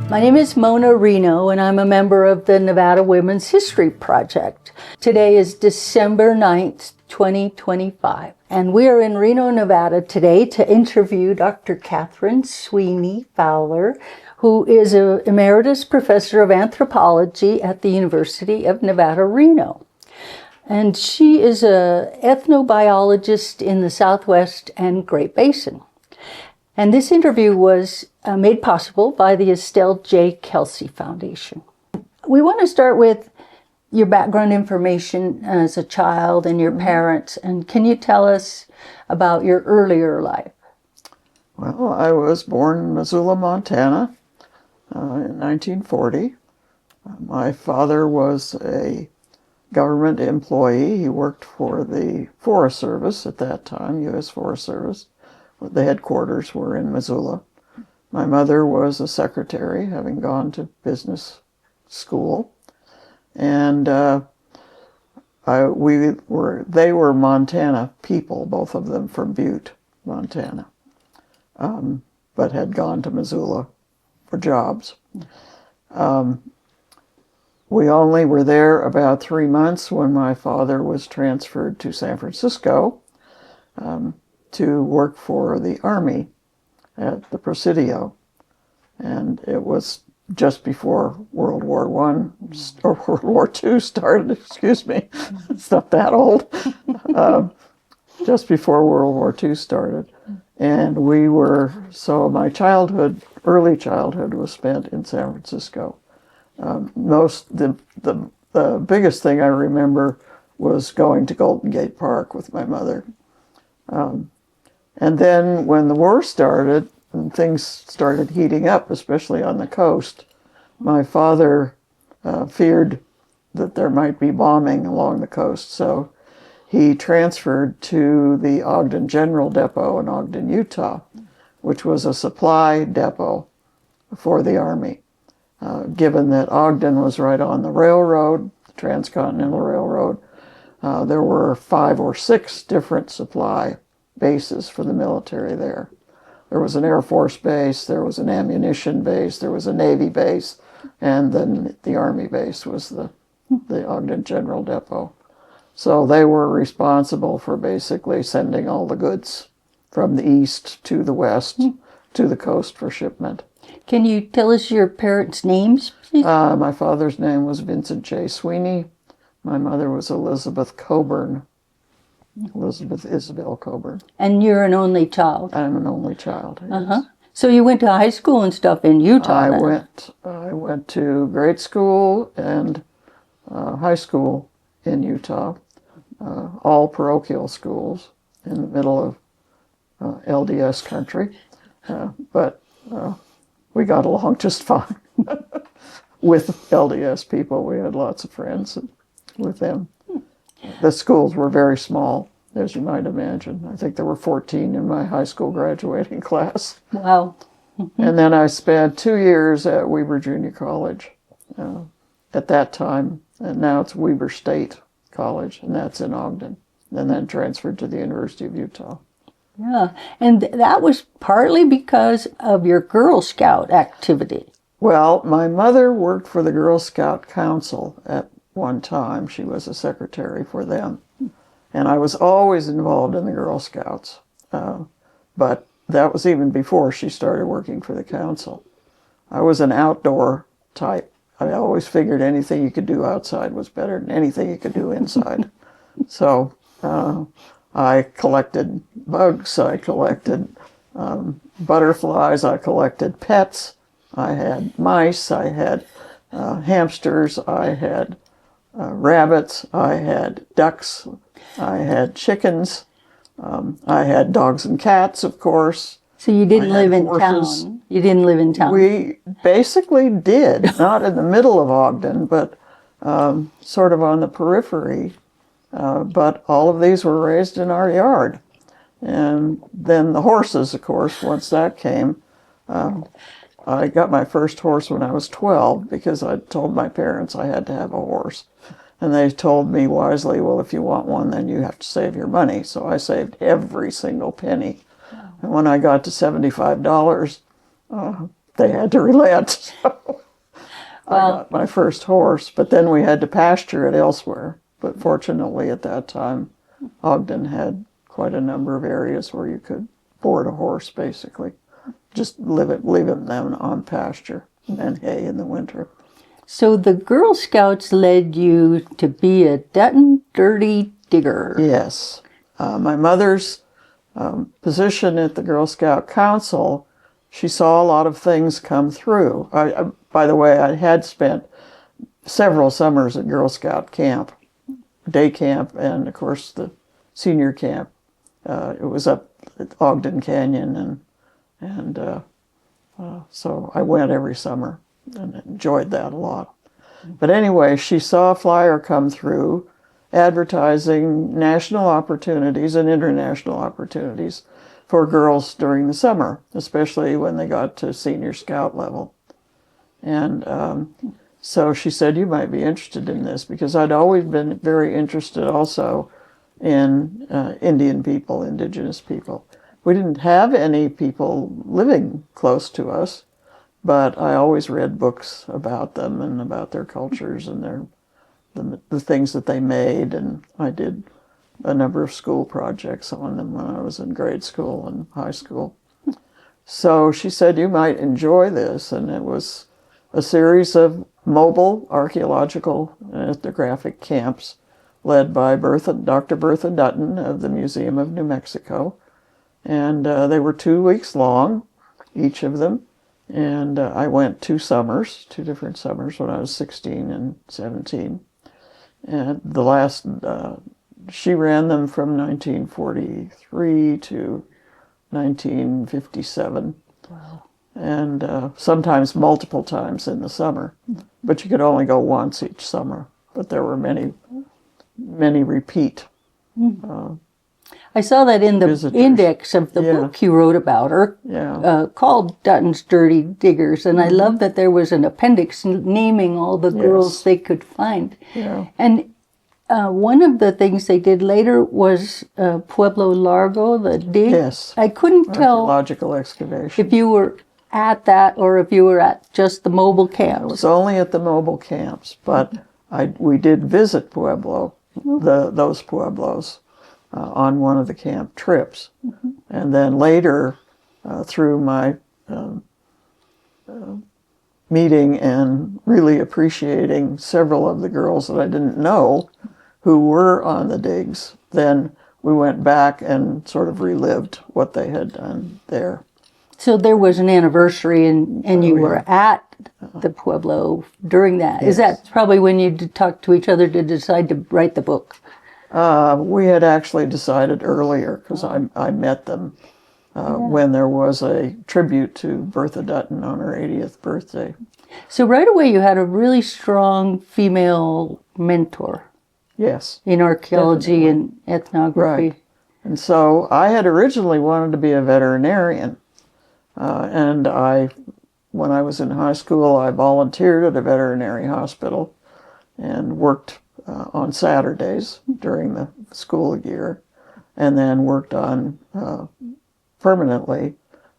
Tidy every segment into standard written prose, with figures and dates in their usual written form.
My name is Mona Reno, and I'm a member of the Nevada Women's History Project. Today is December 9th, 2025, and we are in Reno, Nevada today to interview Dr. Catherine Sweeney Fowler, who is an emeritus professor of anthropology at the University of Nevada, Reno. And she is an ethnobiologist in the Southwest and Great Basin. And this interview was made possible by the Estelle Kelsey Foundation. We want to start with your background information as a child and your parents. And can you tell us about your earlier life? Well, I was born in Missoula, Montana in 1940. My father was a government employee. He worked for the Forest Service at that time, U.S. Forest Service. The headquarters were in Missoula. My mother was a secretary, having gone to business school. And they were Montana people, both of them from Butte, Montana, but had gone to Missoula for jobs. We only were there about 3 months when my father was transferred to San Francisco to work for the Army at the Presidio. And it was just before World War I, or World War II started, excuse me, it's not that old, just before World War II started. And so my early childhood was spent in San Francisco. The biggest thing I remember was going to Golden Gate Park with my mother. And then when the war started and things started heating up, especially on the coast, my father feared that there might be bombing along the coast. So he transferred to the Ogden General Depot in Ogden, Utah, which was a supply depot for the Army. Given that Ogden was right on the railroad, the Transcontinental Railroad, there were 5 or 6 different supply bases for the military there. There was an Air Force base, there was an ammunition base, there was a Navy base, and then the Army base was the Ogden General Depot. So they were responsible for basically sending all the goods from the east to the west to the coast for shipment. Can you tell us your parents' names, please? My father's name was Vincent J. Sweeney. My mother was Elizabeth Coburn. Elizabeth Isabel Coburn. And you're an only child? I'm an only child, yes. Uh-huh. So you went to high school and stuff in Utah then? I went to grade school and high school in Utah, all parochial schools in the middle of LDS country. But we got along just fine with LDS people. We had lots of friends with them. The schools were very small, as you might imagine. I think there were 14 in my high school graduating class. Wow. And then I spent 2 years at Weber Junior College at that time, and now it's Weber State College, and that's in Ogden, and then transferred to the University of Utah. Yeah, and that was partly because of your Girl Scout activity. Well, my mother worked for the Girl Scout Council at one time. She was a secretary for them. And I was always involved in the Girl Scouts. But that was even before she started working for the council. I was an outdoor type. I always figured anything you could do outside was better than anything you could do inside. So I collected bugs, I collected butterflies, I collected pets, I had mice, I had hamsters, I had rabbits, I had ducks, I had chickens, I had dogs and cats, of course. So you didn't live in town? You didn't live in town? We basically did, not in the middle of Ogden, but sort of on the periphery. But all of these were raised in our yard. And then the horses, of course, once that came, I got my first horse when I was 12 because I told my parents I had to have a horse. And they told me wisely, well, if you want one, then you have to save your money. So I saved every single penny. And when I got to $75, they had to relent. So I got my first horse, but then we had to pasture it elsewhere. But fortunately, at that time, Ogden had quite a number of areas where you could board a horse, basically. Just leave it then on pasture and hay in the winter. So the Girl Scouts led you to be a Dutton Dirty Digger. Yes. My mother's position at the Girl Scout Council, she saw a lot of things come through. By the way, I had spent several summers at Girl Scout camp, day camp, and of course the senior camp. It was up at Ogden Canyon, and so I went every summer and enjoyed that a lot. But anyway, she saw a flyer come through advertising national opportunities and international opportunities for girls during the summer, especially when they got to senior scout level. And so she said, you might be interested in this, because I'd always been very interested also in Indian people, indigenous people. We didn't have any people living close to us, but I always read books about them and about their cultures and the things that they made, and I did a number of school projects on them when I was in grade school and high school. So she said, you might enjoy this, and it was a series of mobile archaeological and ethnographic camps led by Dr. Bertha Dutton of the Museum of New Mexico. And they were 2 weeks long, each of them. And I went 2 different summers when I was 16 and 17. And the last, she ran them from 1943 to 1957. Wow. And sometimes multiple times in the summer. But you could only go once each summer. But there were many repeat. I saw that in the visitors. index of the book you wrote about her, called Dutton's Dirty Diggers, and I love that there was an appendix naming all the girls they could find. Yeah. And one of the things they did later was Pueblo Largo, the dig. Yes. I couldn't tell Archaeological excavation. if you were at that or if you were at just the mobile camps. I was only at the mobile camps, but we did visit Pueblo, those Pueblos, on one of the camp trips. And then later, through my meeting and really appreciating several of the girls that I didn't know who were on the digs, then we went back and sort of relived what they had done there. So there was an anniversary, and you were at the Pueblo during that. Yes. Is that probably when you talked to each other to decide to write the book? We had actually decided earlier, because I met them when there was a tribute to Bertha Dutton on her 80th birthday. So right away you had a really strong female mentor. Yes. In archaeology Definitely. and ethnography. Right. And so I had originally wanted to be a veterinarian. And when I was in high school, I volunteered at a veterinary hospital and worked on Saturdays during the school year, and then worked on permanently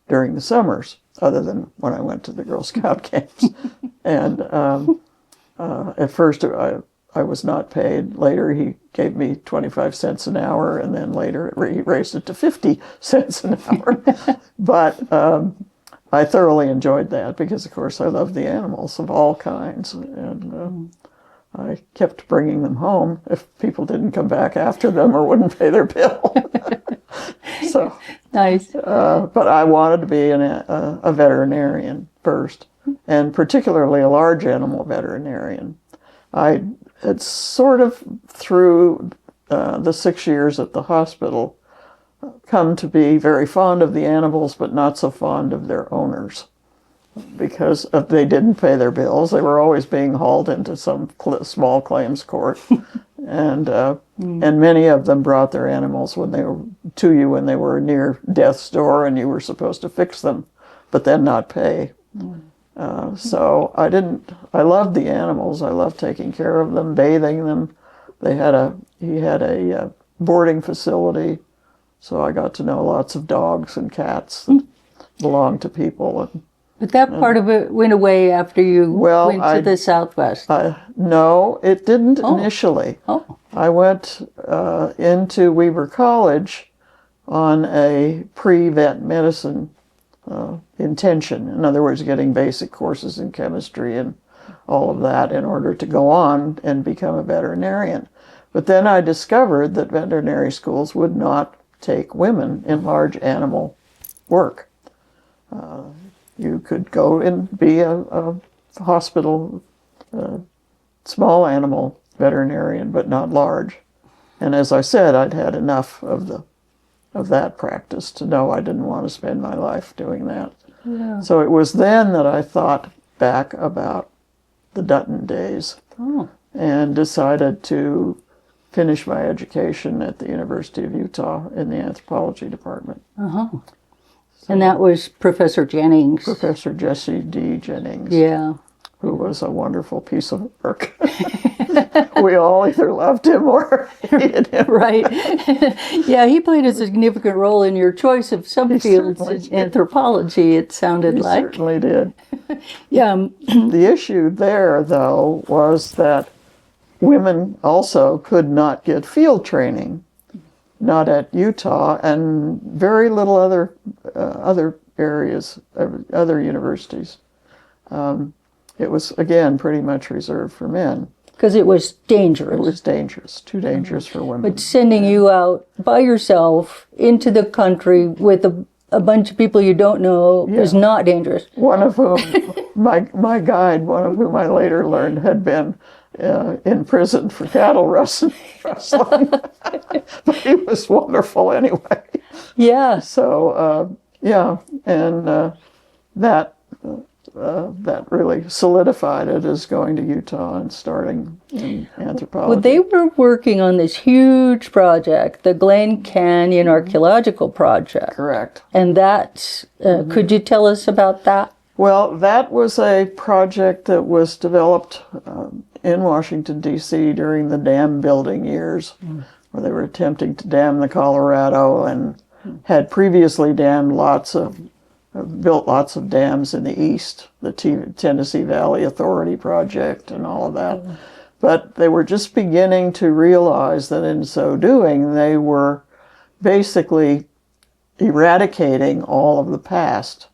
during the summers, other than when I went to the Girl Scout camps. And at first I was not paid. Later he gave me 25 cents an hour, and then later he raised it to 50 cents an hour. But I thoroughly enjoyed that because, of course, I love the animals of all kinds. And I kept bringing them home if people didn't come back after them or wouldn't pay their bill. So Nice. but I wanted to be a veterinarian first, and particularly a large animal veterinarian. I had sort of, through the 6 years at the hospital, come to be very fond of the animals, but not so fond of their owners. Because if they didn't pay their bills, they were always being hauled into some small claims court. And many of them brought their animals when they were near death's door, and you were supposed to fix them, but then not pay. So I loved the animals. I loved taking care of them, bathing them. He had a boarding facility, so I got to know lots of dogs and cats that belonged to people. And But that part of it went away after you went to the Southwest. No, it didn't initially. Oh. I went into Weber College on a pre-vet medicine intention. In other words, getting basic courses in chemistry and all of that in order to go on and become a veterinarian. But then I discovered that veterinary schools would not take women in large animal work. You could go and be a hospital small animal veterinarian, but not large. And as I said, I'd had enough of that practice to know I didn't want to spend my life doing that. Yeah. So it was then that I thought back about the Dutton days and decided to finish my education at the University of Utah in the anthropology department. And that was Professor Jennings. Professor Jesse D. Jennings. Yeah. Who was a wonderful piece of work. We all either loved him or hated him. Right. Yeah, he played a significant role in your choice of subfields in anthropology, it sounded like. He certainly did. Yeah. The issue there, though, was that women also could not get field training, not at Utah, and very little other areas, other universities. It was, again, pretty much reserved for men. Because it was dangerous. It was dangerous, too dangerous for women. But sending you out by yourself into the country with a bunch of people you don't know is not dangerous. One of whom, my guide, one of whom I later learned had been in prison for cattle rustling. But he was wonderful anyway. Yeah. So, and that really solidified it as going to Utah and starting in anthropology. Well, they were working on this huge project, the Glen Canyon Archaeological Project. Correct. And that, could you tell us about that? Well, that was a project that was developed in Washington, D.C. during the dam building years, where they were attempting to dam the Colorado and had previously built lots of dams in the east, the Tennessee Valley Authority Project and all of that. But they were just beginning to realize that in so doing, they were basically eradicating all of the past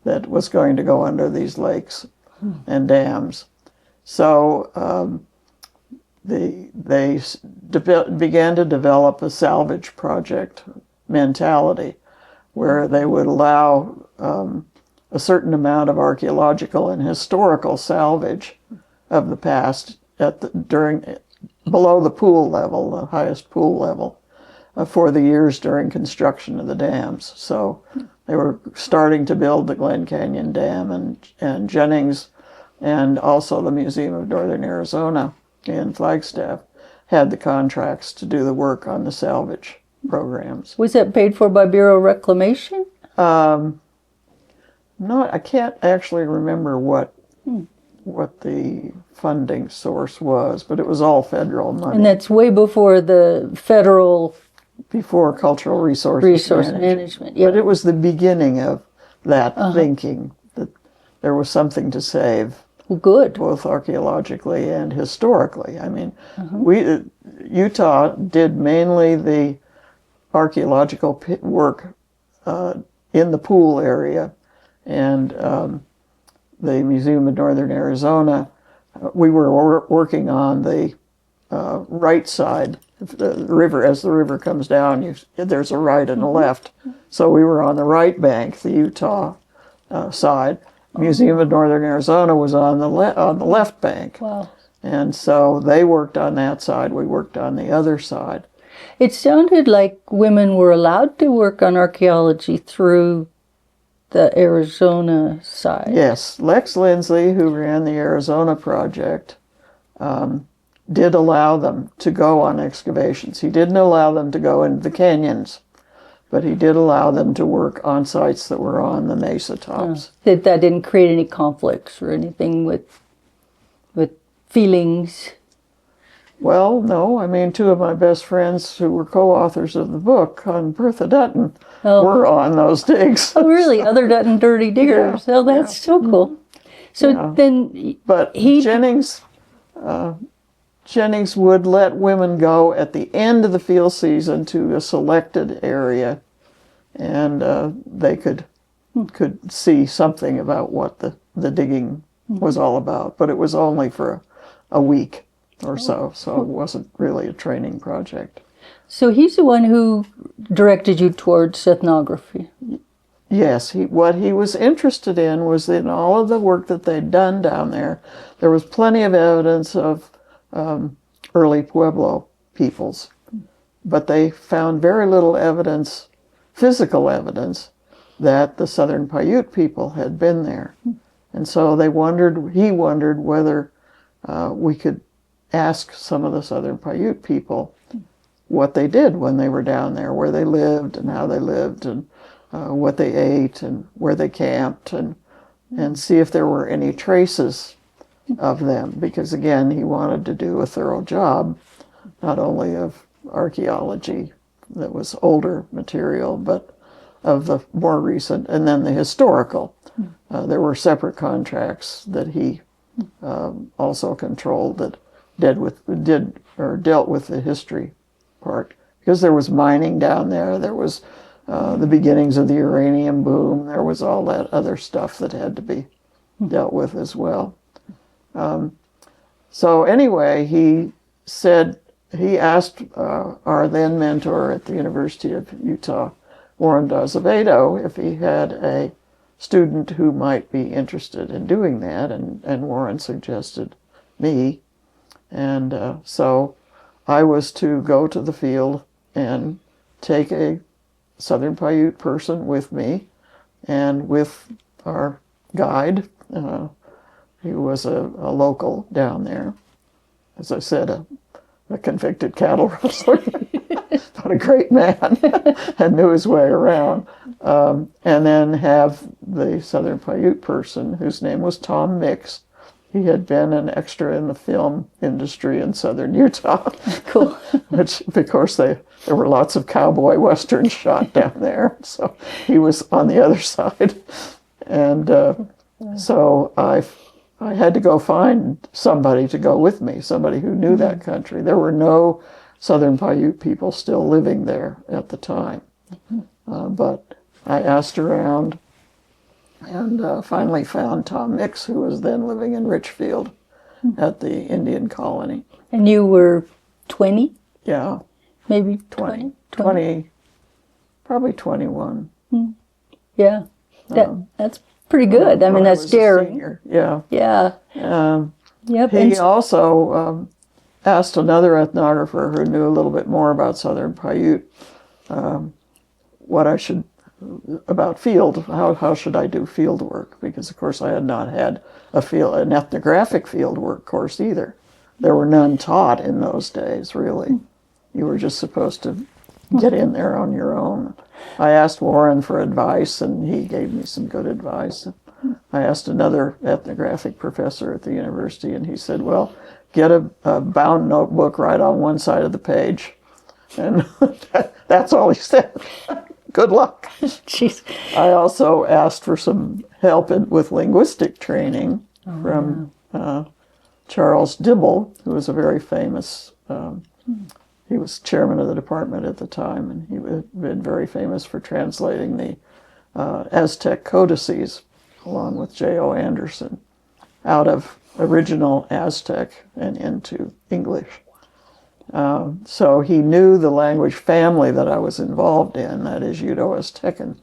that was going to go under these lakes and dams. So they began to develop a salvage project mentality, where they would allow a certain amount of archaeological and historical salvage of the past below the pool level, the highest pool level, for the years during construction of the dams. So they were starting to build the Glen Canyon Dam, and Jennings and also the Museum of Northern Arizona in Flagstaff had the contracts to do the work on the salvage programs. Was that paid for by Bureau of Reclamation? I can't actually remember what the funding source was, but it was all federal money. And that's way before the federal... Before cultural resource management. Yeah. But it was the beginning of that thinking, that there was something to save. Well, good. Both archaeologically and historically. I mean, Utah did mainly the archaeological work in the pool area, and the Museum of Northern Arizona, we were working on the right side of the river. As the river comes down, there's a right and a left. So we were on the right bank, the Utah side. Museum of Northern Arizona was on the left bank. Wow. And so they worked on that side, we worked on the other side. It sounded like women were allowed to work on archaeology through the Arizona side. Yes, Lex Lindsley, who ran the Arizona project, did allow them to go on excavations. He didn't allow them to go into the canyons, but he did allow them to work on sites that were on the mesa tops. That didn't create any conflicts or anything with feelings? Well, no. I mean, two of my best friends who were co-authors of the book on Bertha Dutton were on those digs. Oh, really? Other Dutton dirty diggers. Yeah, Oh, that's so cool. So then But Jennings would let women go at the end of the field season to a selected area, and they could see something about what the digging was all about. But it was only for a week or so it wasn't really a training project. So he's the one who directed you towards ethnography. Yes, what he was interested in was in all of the work that they'd done down there. There was plenty of evidence of early Pueblo peoples, but they found very little evidence, physical evidence, that the Southern Paiute people had been there. And so he wondered whether we could ask some of the Southern Paiute people what they did when they were down there, where they lived and how they lived, and what they ate and where they camped, and see if there were any traces of them. Because again, he wanted to do a thorough job, not only of archaeology that was older material, but of the more recent, and then the historical. There were separate contracts that he also controlled that dealt with the history part, because there was mining down there. There was the beginnings of the uranium boom. There was all that other stuff that had to be dealt with as well. So anyway, he asked our then mentor at the University of Utah, Warren D'azevedo, if he had a student who might be interested in doing that, and Warren suggested me. And so I was to go to the field and take a Southern Paiute person with me, and with our guide, he was a local down there. As I said, a convicted cattle rustler, but a great man, and knew his way around. And then have the Southern Paiute person, whose name was Tom Mix. He had been an extra in the film industry in southern Utah. Cool. Which, of course, there were lots of cowboy westerns shot down there. So he was on the other side. And so I had to go find somebody to go with me, somebody who knew that country. There were no Southern Paiute people still living there at the time. But I asked around, and finally found Tom Mix, who was then living in Richfield at the Indian colony. And you were 20? Yeah. Maybe 20? 20, probably 21. Yeah. That's pretty good. I mean, that's daring. Yeah. Yeah. Yep. He also asked another ethnographer who knew a little bit more about Southern Paiute what I should, about field, how should I do field work? Because, of course, I had not had an ethnographic field work course either. There were none taught in those days, really. You were just supposed to get in there on your own. I asked Warren for advice, and he gave me some good advice. I asked another ethnographic professor at the university, and he said, well, get a bound notebook right on one side of the page. And that's all he said. Good luck. Jeez. I also asked for some help with linguistic training from Charles Dibble, who was a very famous, he was chairman of the department at the time, and he had been very famous for translating the Aztec codices, along with J.O. Anderson, out of original Aztec and into English. So he knew the language family that I was involved in, that is Uto-Aztecan,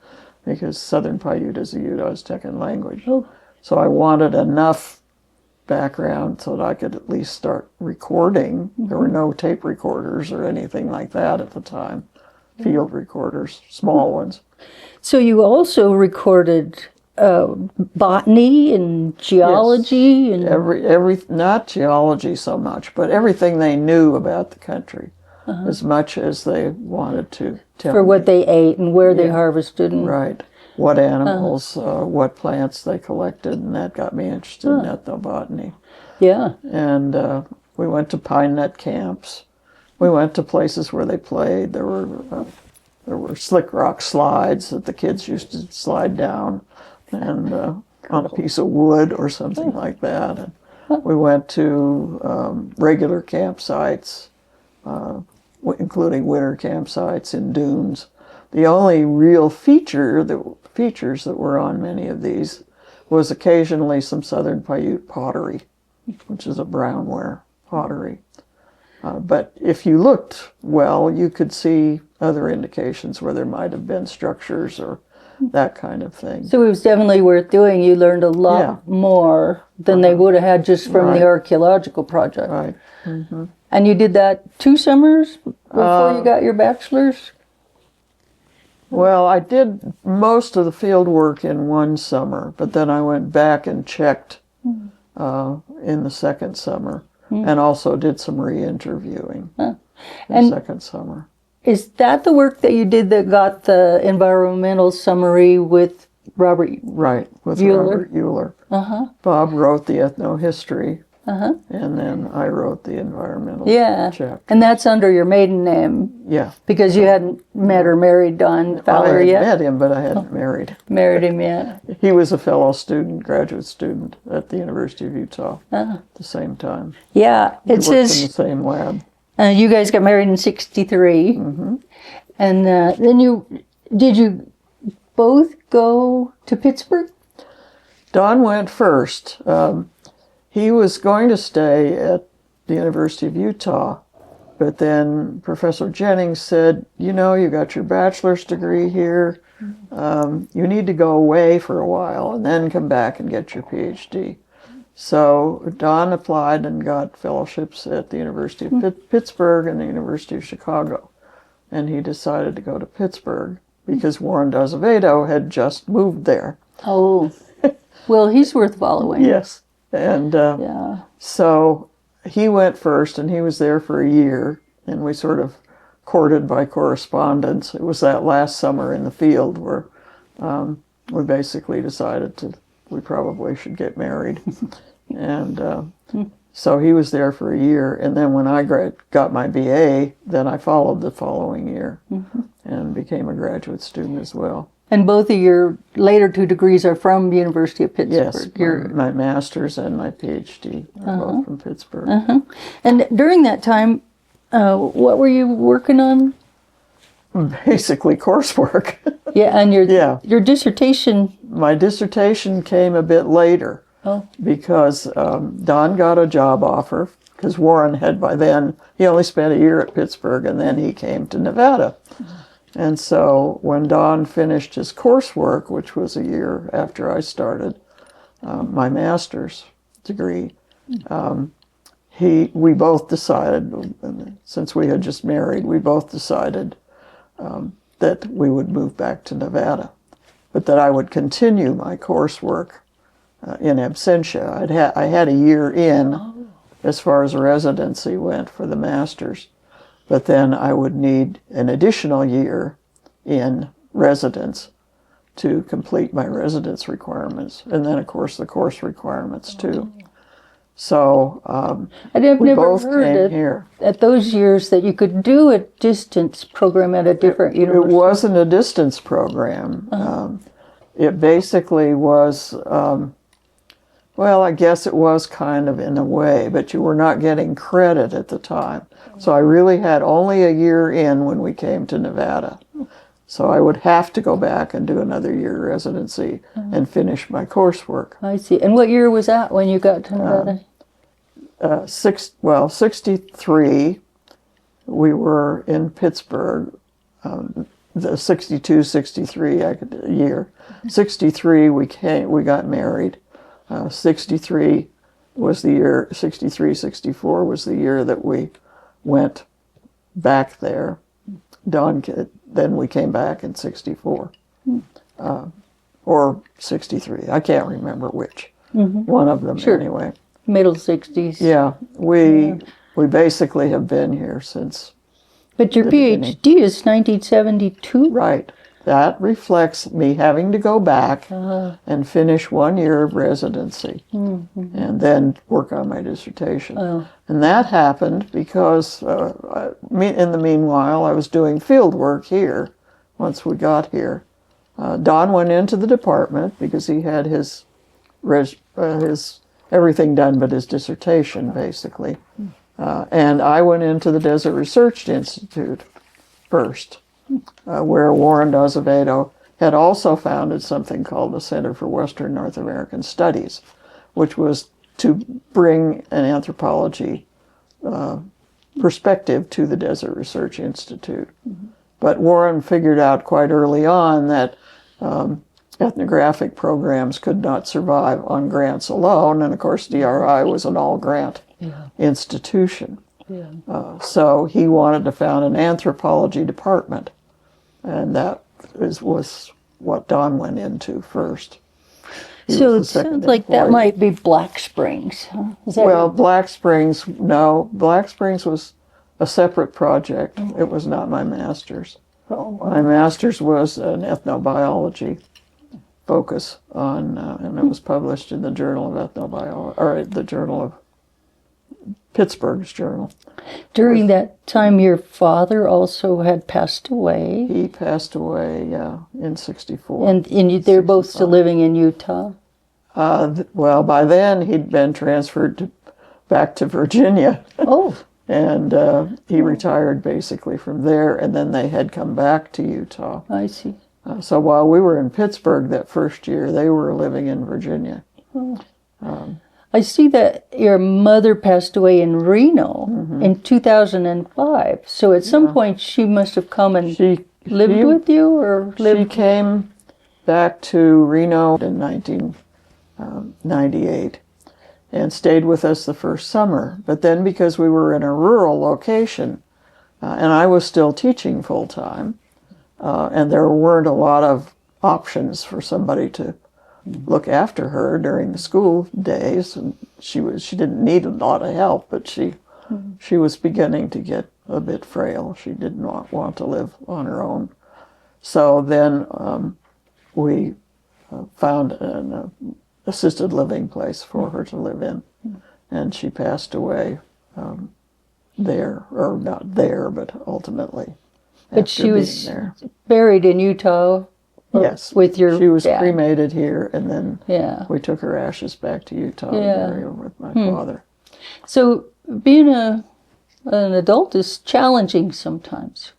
because Southern Paiute is a Uto-Aztecan language. Oh. So I wanted enough background so that I could at least start recording. There were no tape recorders or anything like that at the time, field recorders, small ones. So you also recorded botany and geology, yes. and every not geology so much, but everything they knew about the country, as much as they wanted to tell for me. what they ate and where they harvested, and Right, what animals, what plants they collected, and that got me interested in ethnobotany. Yeah. And We went to pine nut camps. We went to places where they played. There were slick rock slides that the kids used to slide down, and on a piece of wood or something like that. And we went to regular campsites, including winter campsites in dunes. The only real features that were on many of these was occasionally some Southern Paiute pottery, which is a brownware pottery. But if you looked well, you could see other indications where there might have been structures or that kind of thing. So it was definitely worth doing. You learned a lot more than they would have had just from the archaeological project. Right. Mm-hmm. And you did that 2 summers before you got your bachelor's? Well, I did most of the field work in 1 summer, but then I went back and checked in the second summer, and also did some re-interviewing in the second summer. Is that the work that you did that got the environmental summary with Robert? Right, with Euler? Robert Euler. Bob wrote the ethnohistory, and then I wrote the environmental chapter. And that's under your maiden name. Yeah. Because you hadn't met or married Don Fowler yet? I had met him, but I hadn't Married him yet. He was a fellow student, graduate student at the University of Utah at the same time. Yeah, it We worked says in the same lab. You guys got married in '63, and then did you both go to Pittsburgh? Don went first. He was going to stay at the University of Utah, but then Professor Jennings said, you got your bachelor's degree here. You need to go away for a while and then come back and get your PhD. So Don applied and got fellowships at the University of Pittsburgh and the University of Chicago. And he decided to go to Pittsburgh because Warren d'Azevedo had just moved there. Oh, well, he's worth following. Yes. And so he went first, and he was there for a year, and we sort of courted by correspondence. It was that last summer in the field where we basically decided we probably should get married. And so he was there for a year, and then when I got my BA, then I followed the following year and became a graduate student as well. And both of your later 2 degrees are from the University of Pittsburgh. Yes, my master's and my PhD are both from Pittsburgh. And during that time, what were you working on? Basically coursework. Yeah, and your dissertation. My dissertation came a bit later because Don got a job offer because Warren had by then, he only spent a year at Pittsburgh and then he came to Nevada. And so when Don finished his coursework, which was a year after I started my master's degree, we both decided, since we had just married, we both decided that we would move back to Nevada, but that I would continue my coursework in absentia. I had a year in as far as residency went for the master's. But then I would need an additional year in residence to complete my residence requirements. And then, of course, the course requirements, too. So I've we never both heard came here. At those years that you could do a distance program at a different university. It wasn't a distance program. It basically was, well, I guess it was kind of in a way, but you were not getting credit at the time. So I really had only a year in when we came to Nevada. So I would have to go back and do another year residency and finish my coursework. I see. And what year was that when you got to Nevada? 63, we were in Pittsburgh, the 62, 63 year. 63, we got married. 63 was the year, 63, 64 was the year that we went back there. Then we came back in 64. Or 63, I can't remember which. One of them anyway. Middle 60s. Yeah, we basically have been here since. But your PhD is 1972? Right. that reflects me having to go back and finish 1 year of residency and then work on my dissertation. And that happened because in the meanwhile, I was doing field work here once we got here. Don went into the department because he had his everything done but his dissertation, basically. And I went into the Desert Research Institute first, where Warren D'azevedo had also founded something called the Center for Western North American Studies, which was to bring an anthropology perspective to the Desert Research Institute. But Warren figured out quite early on that ethnographic programs could not survive on grants alone, and of course DRI was an all-grant institution. So he wanted to found an anthropology department, and that was what Don went into first. So it sounds like that might be Black Springs. Huh? Well, Black Springs was a separate project. It was not my master's. My master's was an ethnobiology focus on, and it was published in the Journal of Ethnobiology, or the Journal of Pittsburgh's Journal. During that time, your father also had passed away. He passed away, in 1964. And they're both still living in Utah? Well, by then he'd been transferred back to Virginia. Oh. And he retired basically from there, and then they had come back to Utah. I see. So while we were in Pittsburgh that first year, they were living in Virginia. I see that your mother passed away in Reno in 2005. So at some point she must have come and lived with you, or lived? She came back to Reno in 1998 and stayed with us the first summer. But then because we were in a rural location, and I was still teaching full-time, and there weren't a lot of options for somebody to look after her during the school days, and she didn't need a lot of help, but she was beginning to get a bit frail. She did not want to live on her own. So then we found an assisted living place for her to live in, and she passed away there, or not there, but ultimately. But she was buried in Utah. Yes, with your she was dad. cremated here, and then we took her ashes back to Utah to bury her with my father. So being an adult is challenging sometimes.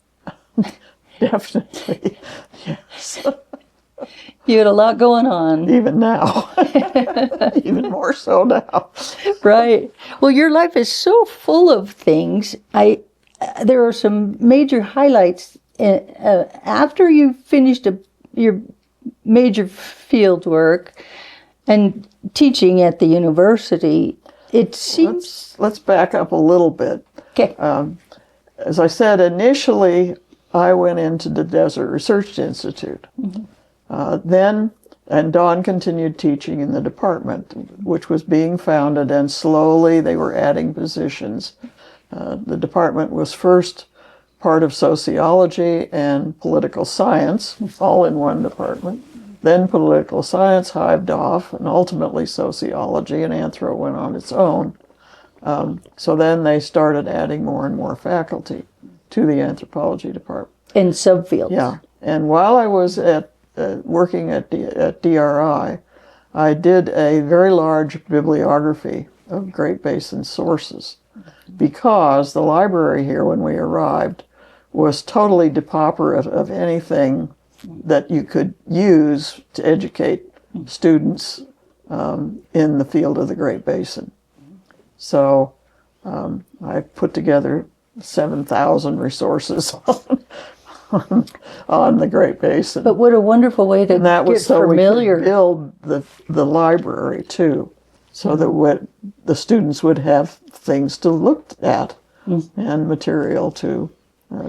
Definitely, yes. You had a lot going on. Even now. Even more so now. Right. Well, your life is so full of things. There are some major highlights. After you finished your major field work and teaching at the university, it seems... Let's back up a little bit. Okay. As I said, initially, I went into the Desert Research Institute. Then Don continued teaching in the department, which was being founded, and slowly they were adding positions. The department was first part of sociology and political science, all in one department. Then political science hived off, and ultimately sociology, and anthro went on its own. So then they started adding more and more faculty to the anthropology department. In subfields. Yeah. And while I was working at DRI, I did a very large bibliography of Great Basin sources, because the library here, when we arrived, was totally depauperate of anything that you could use to educate students in the field of the Great Basin. So I put together 7,000 resources on the Great Basin. But what a wonderful way to get so familiar. We could build the library too, so that the students would have things to look at and material to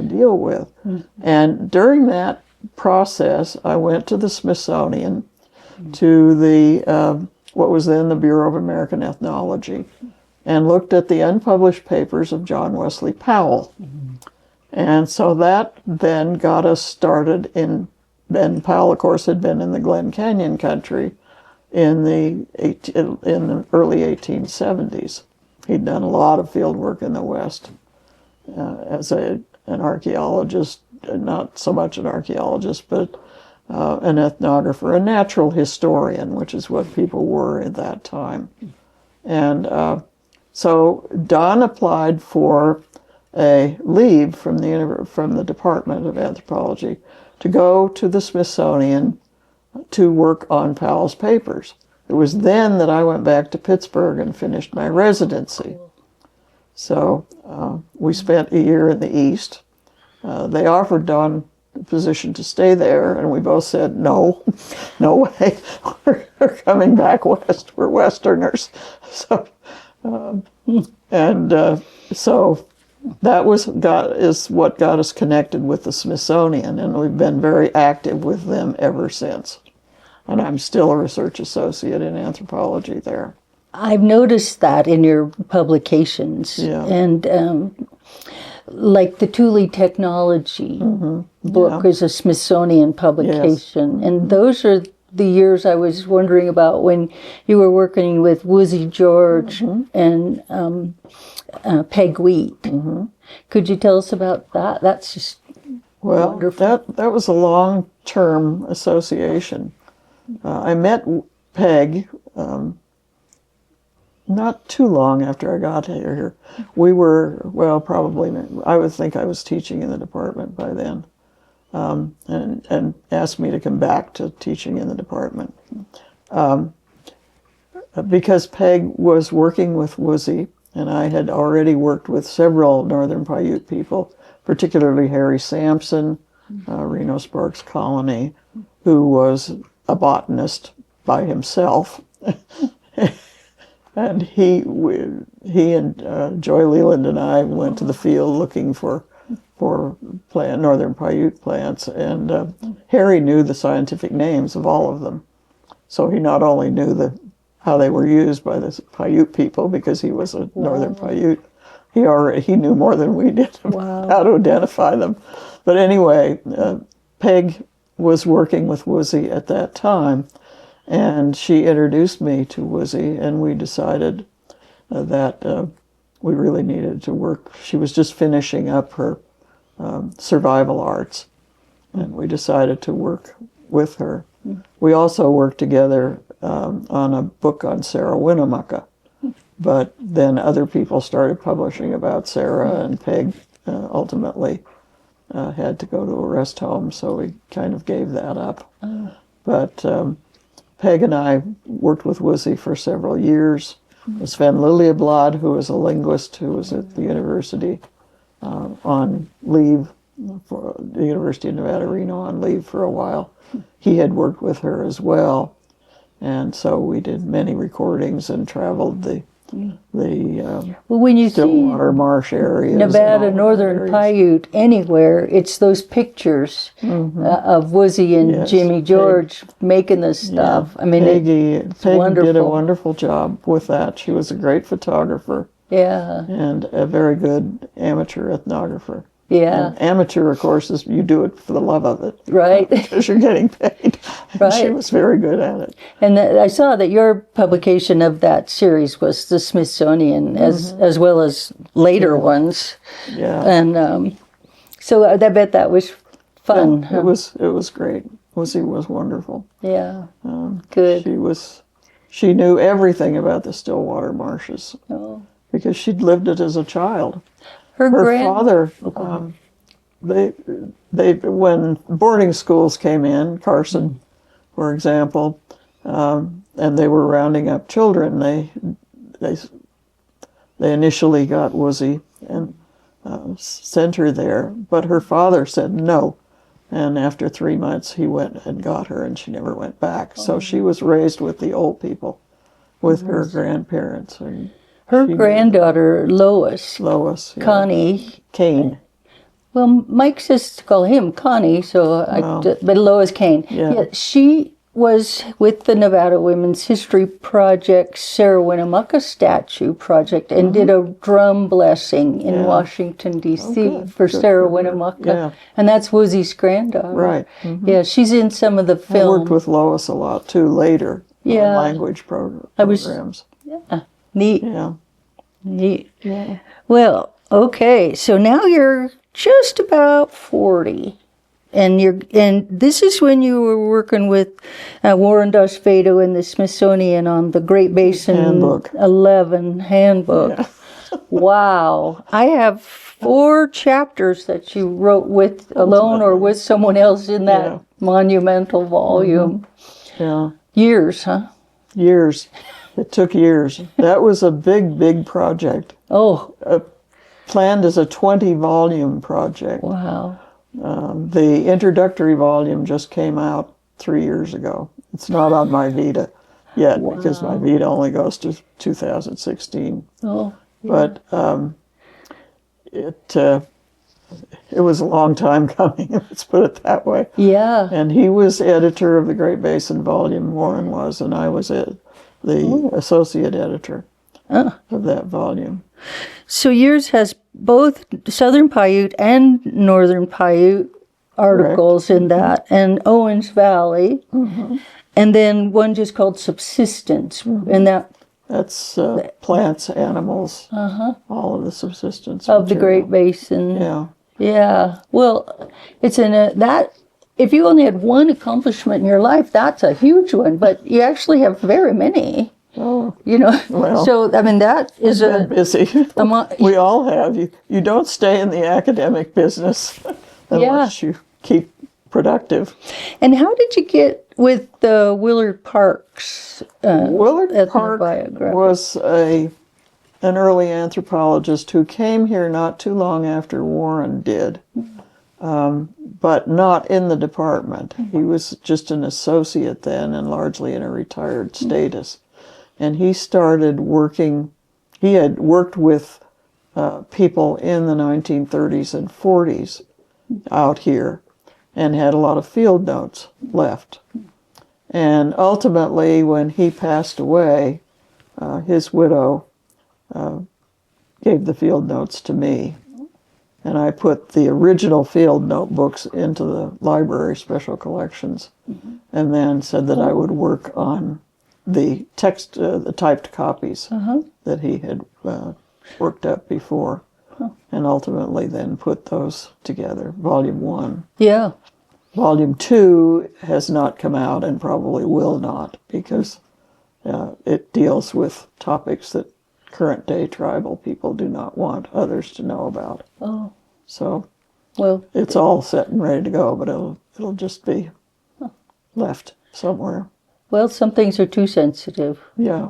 deal with. And during that process, I went to the Smithsonian, to the what was then the Bureau of American Ethnology, and looked at the unpublished papers of John Wesley Powell. And so that then got us started in and Powell, of course, had been in the Glen Canyon country in the early 1870s. He'd done a lot of field work in the West as an archaeologist, not so much an archaeologist, but an ethnographer, a natural historian, which is what people were at that time. And so Don applied for a leave from the Department of Anthropology to go to the Smithsonian to work on Powell's papers. It was then that I went back to Pittsburgh and finished my residency. So we spent a year in the East. They offered Don the position to stay there, and we both said, no, no way, we're coming back west, we're Westerners. So, so that is what got us connected with the Smithsonian, and we've been very active with them ever since. And I'm still a research associate in anthropology there. I've noticed that in your publications. Yeah. And like the Thule Technology book is a Smithsonian publication. Yes. And those are the years I was wondering about when you were working with Woosie George and Peg Wheat. Could you tell us about that? That's just wonderful. That was a long-term association. I met Peg not too long after I got here. We were, I would think I was teaching in the department by then, and asked me to come back to teaching in the department. Because Peg was working with Woosie, and I had already worked with several Northern Paiute people, particularly Harry Sampson, Reno Sparks Colony, who was a botanist by himself. And he and Joy Leland and I went to the field looking for Northern Paiute plants, and Harry knew the scientific names of all of them. So he not only knew how they were used by the Paiute people, because he was a Northern Paiute, he knew more than we did how to identify them. But anyway, Peg was working with Woosie at that time, and she introduced me to Woosie, and we decided that we really needed to work. She was just finishing up her survival arts, and we decided to work with her. We also worked together on a book on Sarah Winnemucca, but then other people started publishing about Sarah, and Peg ultimately had to go to a rest home, so we kind of gave that up. But Peg and I worked with Woosie for several years. Sven Liljeblad, who was a linguist who was at the university on leave, for the University of Nevada, Reno, on leave for a while. He had worked with her as well. And so we did many recordings and traveled the when you Stillwater Marsh areas, Nevada, Northern Paiute, anywhere, it's those pictures of Woosie and Jimmy George making this stuff. Yeah. I mean, Peg did a wonderful job with that. She was a great photographer. Yeah. And a very good amateur ethnographer. Yeah. And amateur, of course, is you do it for the love of it. Right. Because you're getting paid. Right. She was very good at it. And I saw that your publication of that series was the Smithsonian, as well as later ones. Yeah. And so I bet that was fun. Yeah, it was great. Woosie was wonderful. Yeah. Good. She knew everything about the Stillwater marshes. Oh. Because she'd lived it as a child. Her father, when boarding schools came in, Carson, for example, and they were rounding up children, they initially got Woosie and sent her there, but her father said no, and after 3 months he went and got her, and she never went back. So she was raised with the old people, with her grandparents. And her granddaughter, Lois, yeah. Connie. Kane. Well, Mike says to call him Connie, but Lois Kane. Yeah. She was with the Nevada Women's History Project, Sarah Winnemucca statue project, and did a drum blessing in Washington, D.C. for Sarah Winnemucca. Yeah. And that's Woosie's granddaughter. Right. Yeah, she's in some of the I film. worked with Lois a lot, too, later. Yeah. On language programs. Neat. Yeah. Neat. Yeah. Well, okay, so now you're just about 40. And this is when you were working with Warren Dosfedo in the Smithsonian on the Great Basin Handbook. 11 handbook. Yeah. Wow. I have 4 chapters that you wrote with alone or with someone else in that monumental volume. Yeah. Years, huh? Years. It took years. That was a big, big project. Oh, Planned as a 20-volume project. wow. The introductory volume just came out 3 years ago. It's not on my Vita yet because my Vita only goes to 2016. Oh, But it was a long time coming, let's put it that way. yeah. And he was editor of the Great Basin volume, Warren was, and I was the associate editor of that volume. So yours has both Southern Paiute and Northern Paiute articles in that, and Owens Valley, and then one just called Subsistence, and That's plants, animals, all of the subsistence of the material. Great Basin. Yeah. Yeah. Well, it's in that. If you only had one accomplishment in your life, that's a huge one. But you actually have very many. Oh, You know. Well, so I mean, that is been busy. mo- We all have. You don't stay in the academic business unless you keep productive. And how did you get with Willard Parks? Willard Park ethnobiography? was an early anthropologist who came here not too long after Warren did, but not in the department. He was just an associate then and largely in a retired status. And he started working, he had worked with people in the 1930s and 40s out here and had a lot of field notes left. And ultimately, when he passed away, his widow gave the field notes to me. And I put the original field notebooks into the library special collections and then said that I would work on the text, the typed copies that he had worked up before. And ultimately then put those together, Volume 1. Yeah. Volume 2 has not come out and probably will not because it deals with topics that current day tribal people do not want others to know about. Oh. So Well. it's all set and ready to go, but it'll just be left somewhere. Well, some things are too sensitive. Yeah.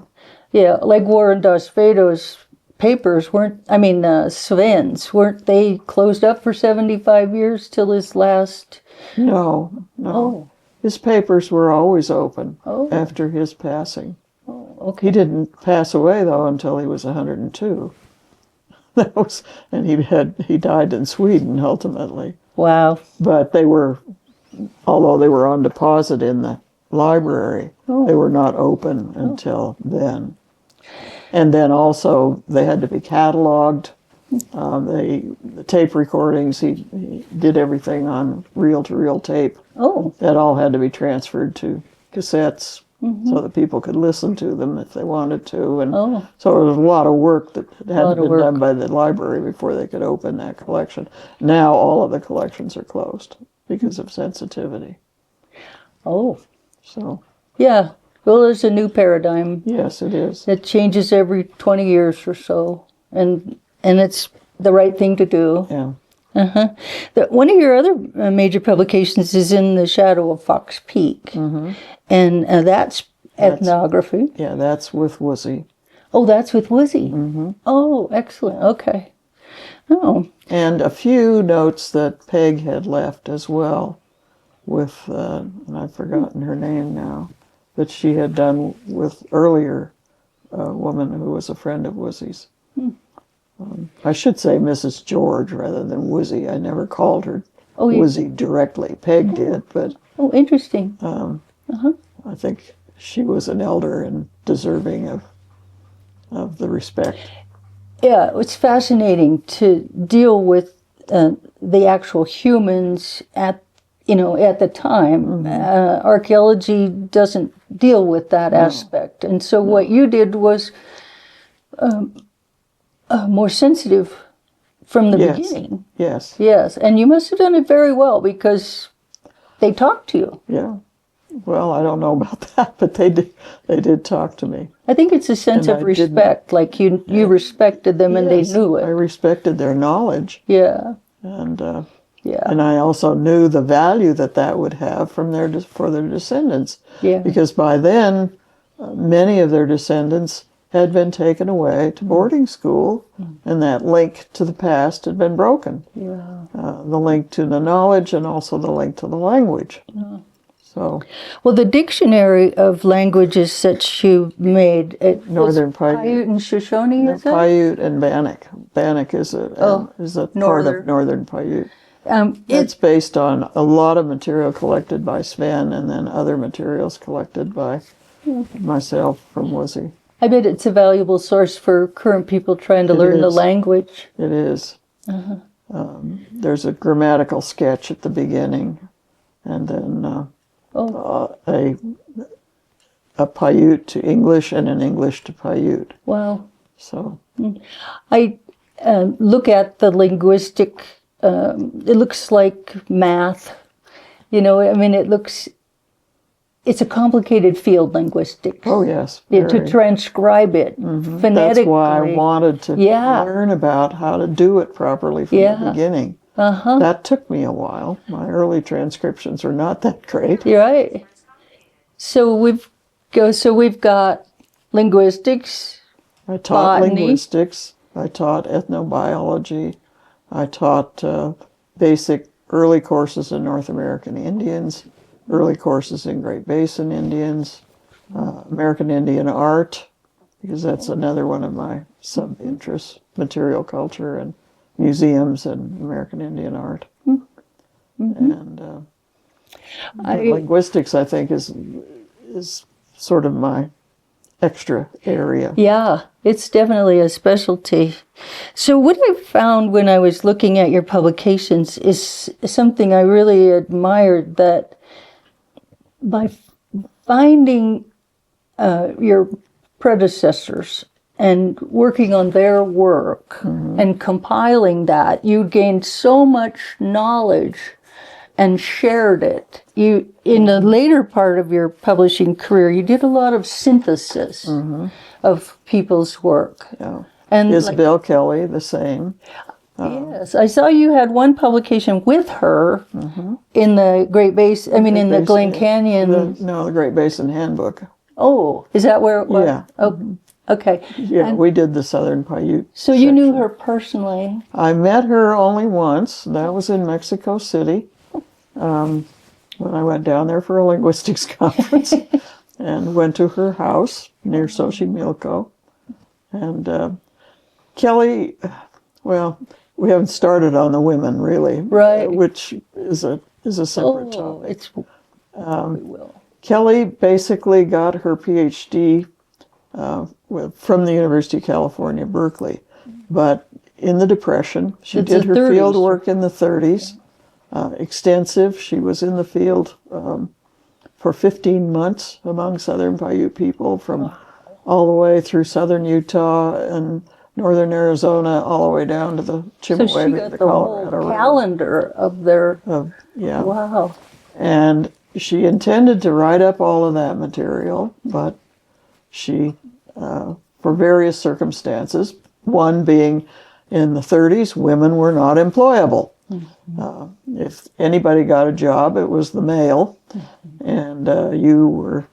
Yeah, like Warren Dosfedo's papers weren't. I mean, Sven's weren't they closed up for 75 years till his last? No. Oh. His papers were always open Oh. after his passing. Oh, okay. He didn't pass away though until he was 102. That was, and he died in Sweden ultimately. Wow. But they were, although they were on deposit in the library, they were not open until then. And then also they had to be cataloged. The tape recordings, he did everything on reel-to-reel tape. Oh. That all had to be transferred to cassettes so that people could listen to them if they wanted to. And so it was a lot of work that had to be done by the library before they could open that collection. Now all of the collections are closed because of sensitivity. Oh. So Yeah. Well, there's a new paradigm. yes, it is. It changes every 20 years or so, and it's the right thing to do. Yeah. One of your other major publications is In the Shadow of Fox Peak, and that's ethnography. Yeah, that's with Woosie. Oh, that's with Woosie. Oh, excellent. Okay. Oh, And a few notes that Peg had left as well with, and I've forgotten her name now, that she had done with earlier woman who was a friend of Woosie's. I should say Mrs. George rather than Woosie. I never called her Woosie directly. Peg did, but oh, interesting. I think she was an elder and deserving of the respect. Yeah, it's fascinating to deal with the actual humans at the time. Archaeology doesn't deal with that aspect, and so what you did was more sensitive from the beginning. Yes. Yes, and you must have done it very well because they talked to you. Yeah. Well, I don't know about that, but they did talk to me. I think it's a sense of respect, like you respected them and they knew it. I respected their knowledge. Yeah. And yeah. And I also knew the value that would have for their descendants. Yeah. Because by then, many of their descendants had been taken away to boarding school, and that link to the past had been broken. Yeah. The link to the knowledge and also the link to the language. Yeah. So, well, the dictionary of languages that you made, Northern Paiute and Shoshone, is it? Paiute and Bannock. Bannock is a part of Northern Paiute. It's based on a lot of material collected by Sven and then other materials collected by myself from Wuzzy. I bet it's a valuable source for current people trying to learn the language. It is. There's a grammatical sketch at the beginning, and then a Paiute to English and an English to Paiute. Wow. So I look at the linguistic. It looks like math. It's a complicated field, linguistics. Oh, yes. To transcribe it phonetically. That's why I wanted to learn about how to do it properly from the beginning. That took me a while. My early transcriptions are not that great. You're right. So we've got linguistics. I taught botany. Linguistics. I taught ethnobiology. I taught basic early courses in North American Indians, early courses in Great Basin Indians, American Indian art, because that's another one of my sub-interests, material culture and museums and American Indian art. And linguistics, I think, is sort of my extra area. Yeah, it's definitely a specialty. So what I found when I was looking at your publications is something I really admired, that by finding your predecessors and working on their work and compiling that, you gained so much knowledge and shared it. You, in the later part of your publishing career, you did a lot of synthesis of people's work. Yeah. And Isabel Kelly, the same. Yes, I saw you had one publication with her in the Great Basin. In the Glen Canyon. The Great Basin Handbook. Oh, is that where it was? Yeah. Oh, okay. Yeah, and we did the Southern Paiute. So you knew her personally? I met her only once. That was in Mexico City, when I went down there for a linguistics conference, and went to her house near Xochimilco. And Kelly, well, we haven't started on the women really, right? Which is a separate topic. We will. Kelly basically got her PhD from the University of California, Berkeley, but in the Depression, she did her field work in the 30s, extensive. She was in the field for 15 months among Southern Paiute people, from all the way through southern Utah and northern Arizona, all the way down to the Chippewa, so she got the Colorado whole calendar of their. Yeah. Wow. And she intended to write up all of that material, but she, for various circumstances, one being in the 30s, women were not employable. If anybody got a job, it was the male, and you were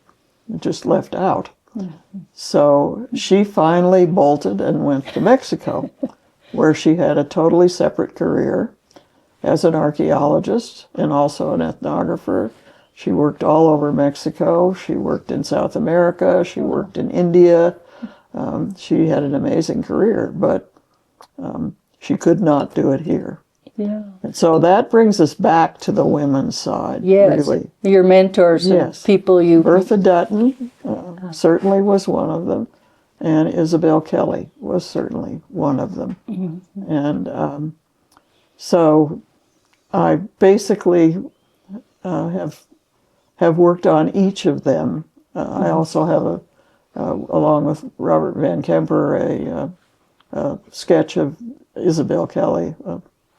just left out. So she finally bolted and went to Mexico, where she had a totally separate career as an archaeologist and also an ethnographer. She worked all over Mexico. She worked in South America. She worked in India. She had an amazing career, but she could not do it here. Yeah. And so that brings us back to the women's side, Yes. really. Your mentors and Yes. people you... Bertha Dutton certainly was one of them, and Isabel Kelly was certainly one of them. And so I basically have worked on each of them. I also have along with Robert Van Kemper, a sketch of Isabel Kelly,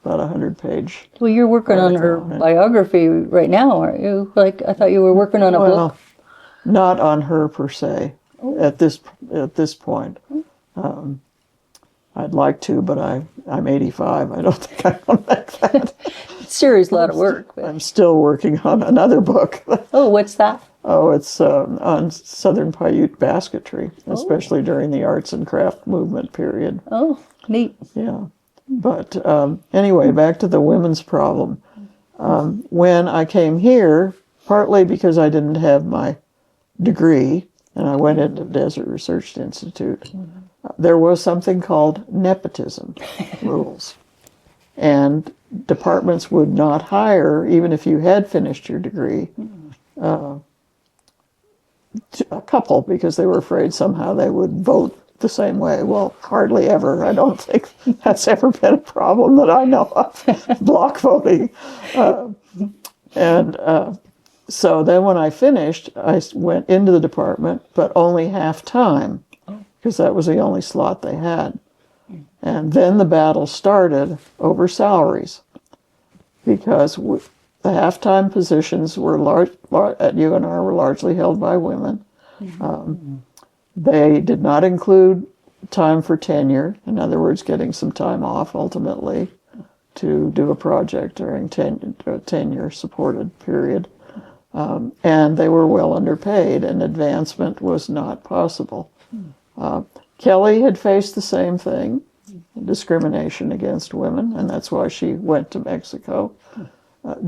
about 100-page. Well, you're working on her biography right now, aren't you? Like, I thought you were working on a book. Not on her per se at this point. I'd like to, but I'm 85. I don't think I want to make that. Serious lot of work. I'm still working on another book. Oh, what's that? Oh, it's on Southern Paiute basketry, especially during the arts and craft movement period. Oh, neat. Yeah. But anyway, back to the women's problem. When I came here, partly because I didn't have my degree, and I went into Desert Research Institute, there was something called nepotism rules. And departments would not hire, even if you had finished your degree, a couple, because they were afraid somehow they would vote the same way. Well, hardly ever. I don't think that's ever been a problem that I know of, block voting. So then when I finished, I went into the department, but only half-time, because that was the only slot they had. And then the battle started over salaries, because the half-time positions were at UNR were largely held by women. They did not include time for tenure, in other words, getting some time off ultimately to do a project during a tenure-supported period. And they were well underpaid, and advancement was not possible. Kelly had faced the same thing, discrimination against women, and that's why she went to Mexico.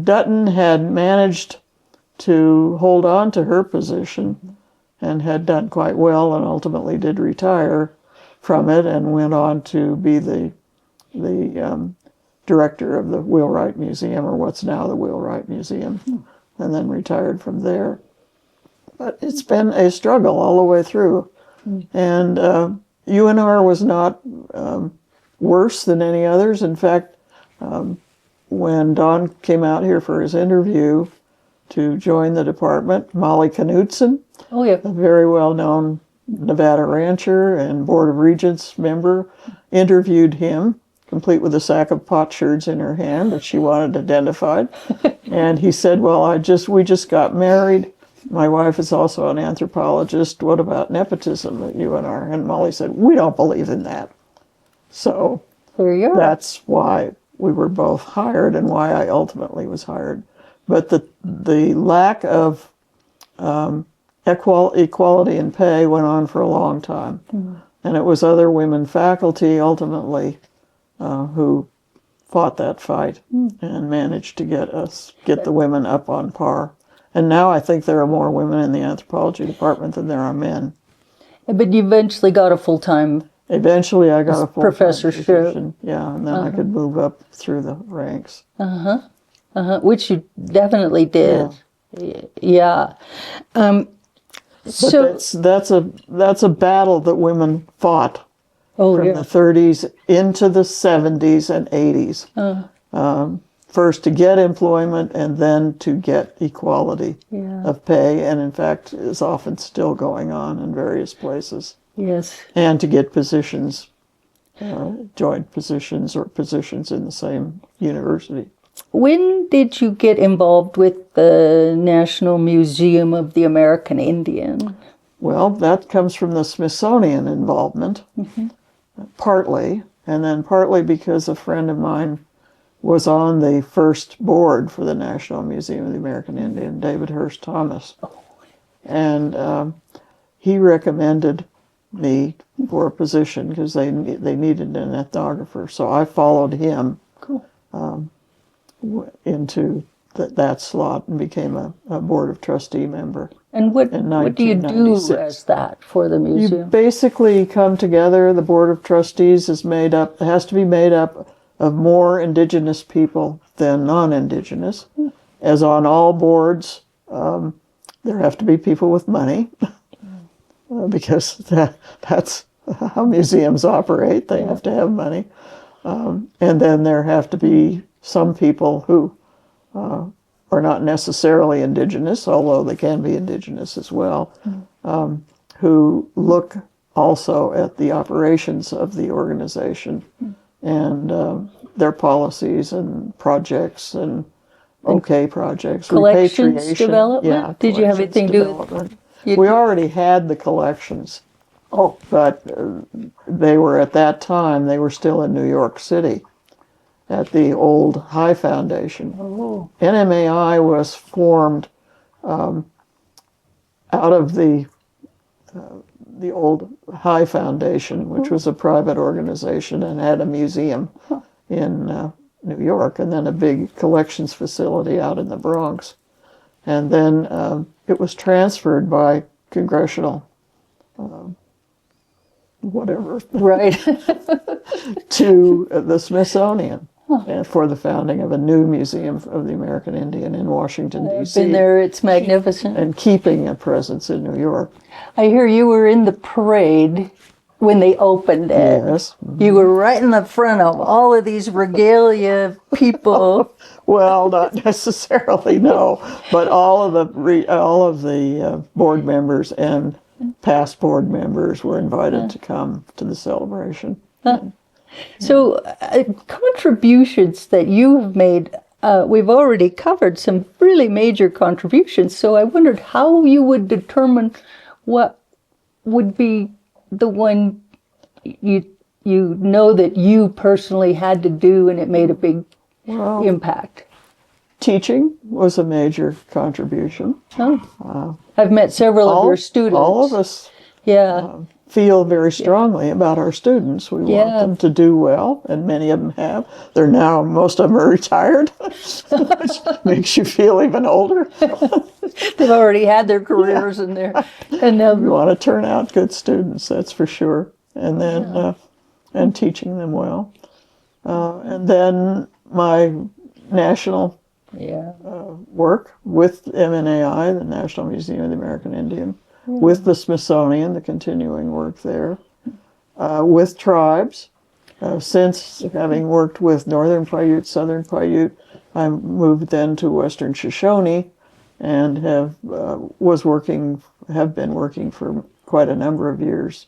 Dutton had managed to hold on to her position and had done quite well, and ultimately did retire from it and went on to be the director of the Wheelwright Museum, or what's now the Wheelwright Museum, and then retired from there. But it's been a struggle all the way through. And UNR was not worse than any others. In fact, when Don came out here for his interview to join the department, Molly Knudsen, a very well-known Nevada rancher and Board of Regents member, interviewed him, complete with a sack of potsherds in her hand that she wanted identified. And he said, well, we just got married. My wife is also an anthropologist. What about nepotism at UNR? And Molly said, we don't believe in that. So there you are. That's why we were both hired and why I ultimately was hired. But the lack of equality in pay went on for a long time. And it was other women faculty ultimately who fought that fight and managed to get the women up on par. And now I think there are more women in the anthropology department than there are men. But you eventually got a full-time... Eventually I got a full-time professorship. position. Yeah, and then I could move up through the ranks. Which you definitely did. Yeah. But that's a battle that women fought from the 30s into the 70s and 80s. First to get employment and then to get equality of pay, and in fact is often still going on in various places. Yes. And to get positions, joint positions or positions in the same university. When did you get involved with the National Museum of the American Indian? Well, that comes from the Smithsonian involvement, partly, and then partly because a friend of mine was on the first board for the National Museum of the American Indian, David Hurst Thomas. And he recommended me for a position because they needed an ethnographer. So I followed him into that slot and became a board of trustee member. And what do you do as that for the museum? You basically come together. The board of trustees has to be made up of more indigenous people than non-indigenous. As on all boards, there have to be people with money because that's how museums operate. They have to have money. And then there have to be some people who are not necessarily indigenous, although they can be indigenous as well, who look also at the operations of the organization and their policies and projects and projects. Collections repatriation. development? Yeah, Did you have anything to do with development. We already had the collections. Oh, But they were, at that time, they were still in New York City at the old High Foundation. oh, NMAI was formed out of the old High Foundation, which was a private organization and had a museum in New York, and then a big collections facility out in the Bronx. And then it was transferred by congressional whatever right. to the Smithsonian for the founding of a new museum of the American Indian in Washington, I've D.C. been there. It's magnificent. and keeping a presence in New York. I hear you were in the parade when they opened it. Yes. You were right in the front of all of these regalia people. Well, not necessarily, no, but all of the board members and past board members were invited to come to the celebration. So, contributions that you have made, we've already covered some really major contributions. So, I wondered how you would determine what would be the one you know that you personally had to do and it made a big impact. Teaching was a major contribution. I've met several of your students. All of us feel very strongly about our students. We want them to do well, and many of them have. Most of them are retired, which makes you feel even older. They've already had their careers and now We want to turn out good students, that's for sure. And then and teaching them well. And then my national work with MNAI, the National Museum of the American Indian, with the Smithsonian, the continuing work there, with tribes. Since having worked with Northern Paiute, Southern Paiute, I moved then to Western Shoshone and have been working for quite a number of years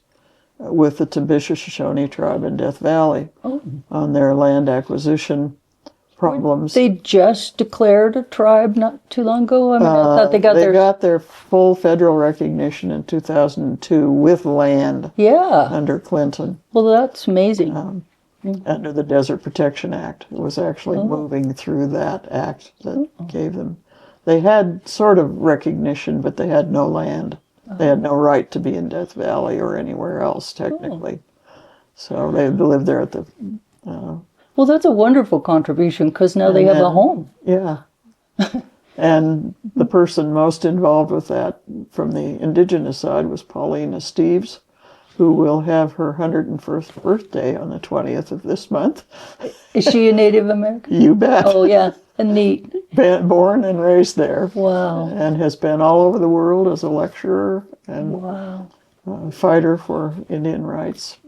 with the Timbisha Shoshone tribe in Death Valley on their land acquisition problems. They just declared a tribe not too long ago. I thought they got their full federal recognition in 2002 with land under Clinton. Well, that's amazing. Under the Desert Protection Act. It was actually moving through that act that gave them. They had sort of recognition, but they had no land. They had no right to be in Death Valley or anywhere else, technically. So they lived there at the... well, that's a wonderful contribution because now they have a home. Yeah. And the person most involved with that from the indigenous side was Paulina Steves, who will have her 101st birthday on the 20th of this month. Is she a Native American? You bet. Oh, yeah. Neat. Born and raised there. Wow. And has been all over the world as a lecturer and fighter for Indian rights.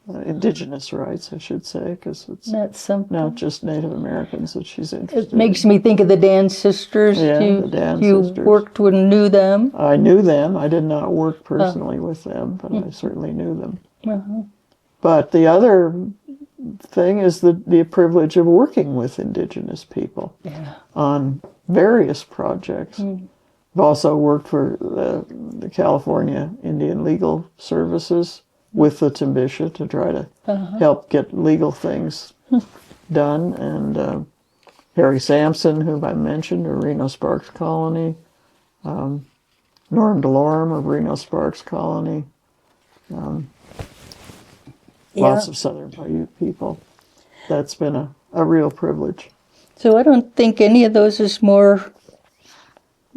Indigenous rights, I should say, because it's not just Native Americans that she's interested in. It makes me think of the Dan sisters. Yeah, the Dan sisters. You worked and knew them? I knew them. I did not work personally with them, but I certainly knew them. But the other thing is the privilege of working with Indigenous people on various projects. I've also worked for the California Indian Legal Services with the Timbisha to try to help get legal things done. And Harry Sampson, whom I mentioned, of Reno Sparks Colony, Norm DeLorme of Reno Sparks Colony, lots of Southern Paiute people. That's been a real privilege. So I don't think any of those is more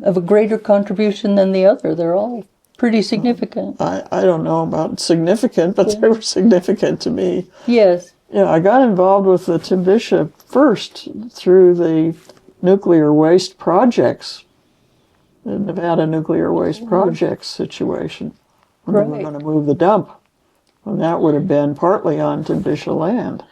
of a greater contribution than the other. They're all pretty significant. I don't know about significant, but they were significant to me. Yes. Yeah, I got involved with the Timbisha first through the nuclear waste projects, the Nevada nuclear waste projects situation, when they were Right. going to move the dump. And that would have been partly on Timbisha land.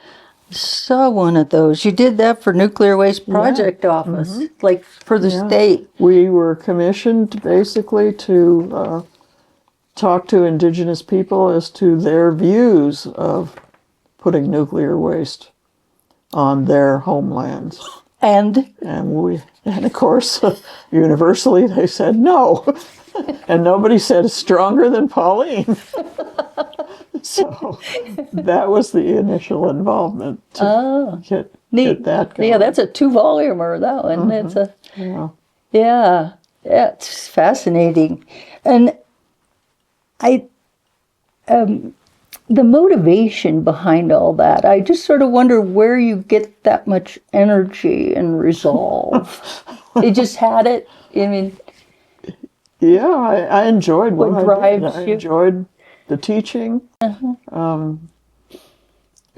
Saw one of those. You did that for Nuclear Waste Project Office, like for the Yeah. state. We were commissioned basically to talk to indigenous people as to their views of putting nuclear waste on their homelands. And And of course, universally they said no. And nobody said it's stronger than Pauline. So that was the initial involvement to get that going. yeah, that's a 2-volumer, that one. It's a yeah, it's fascinating. And the motivation behind all that, I just sort of wonder where you get that much energy and resolve. You just had it. I mean, Yeah, I enjoyed what I did. drives I you? enjoyed the teaching.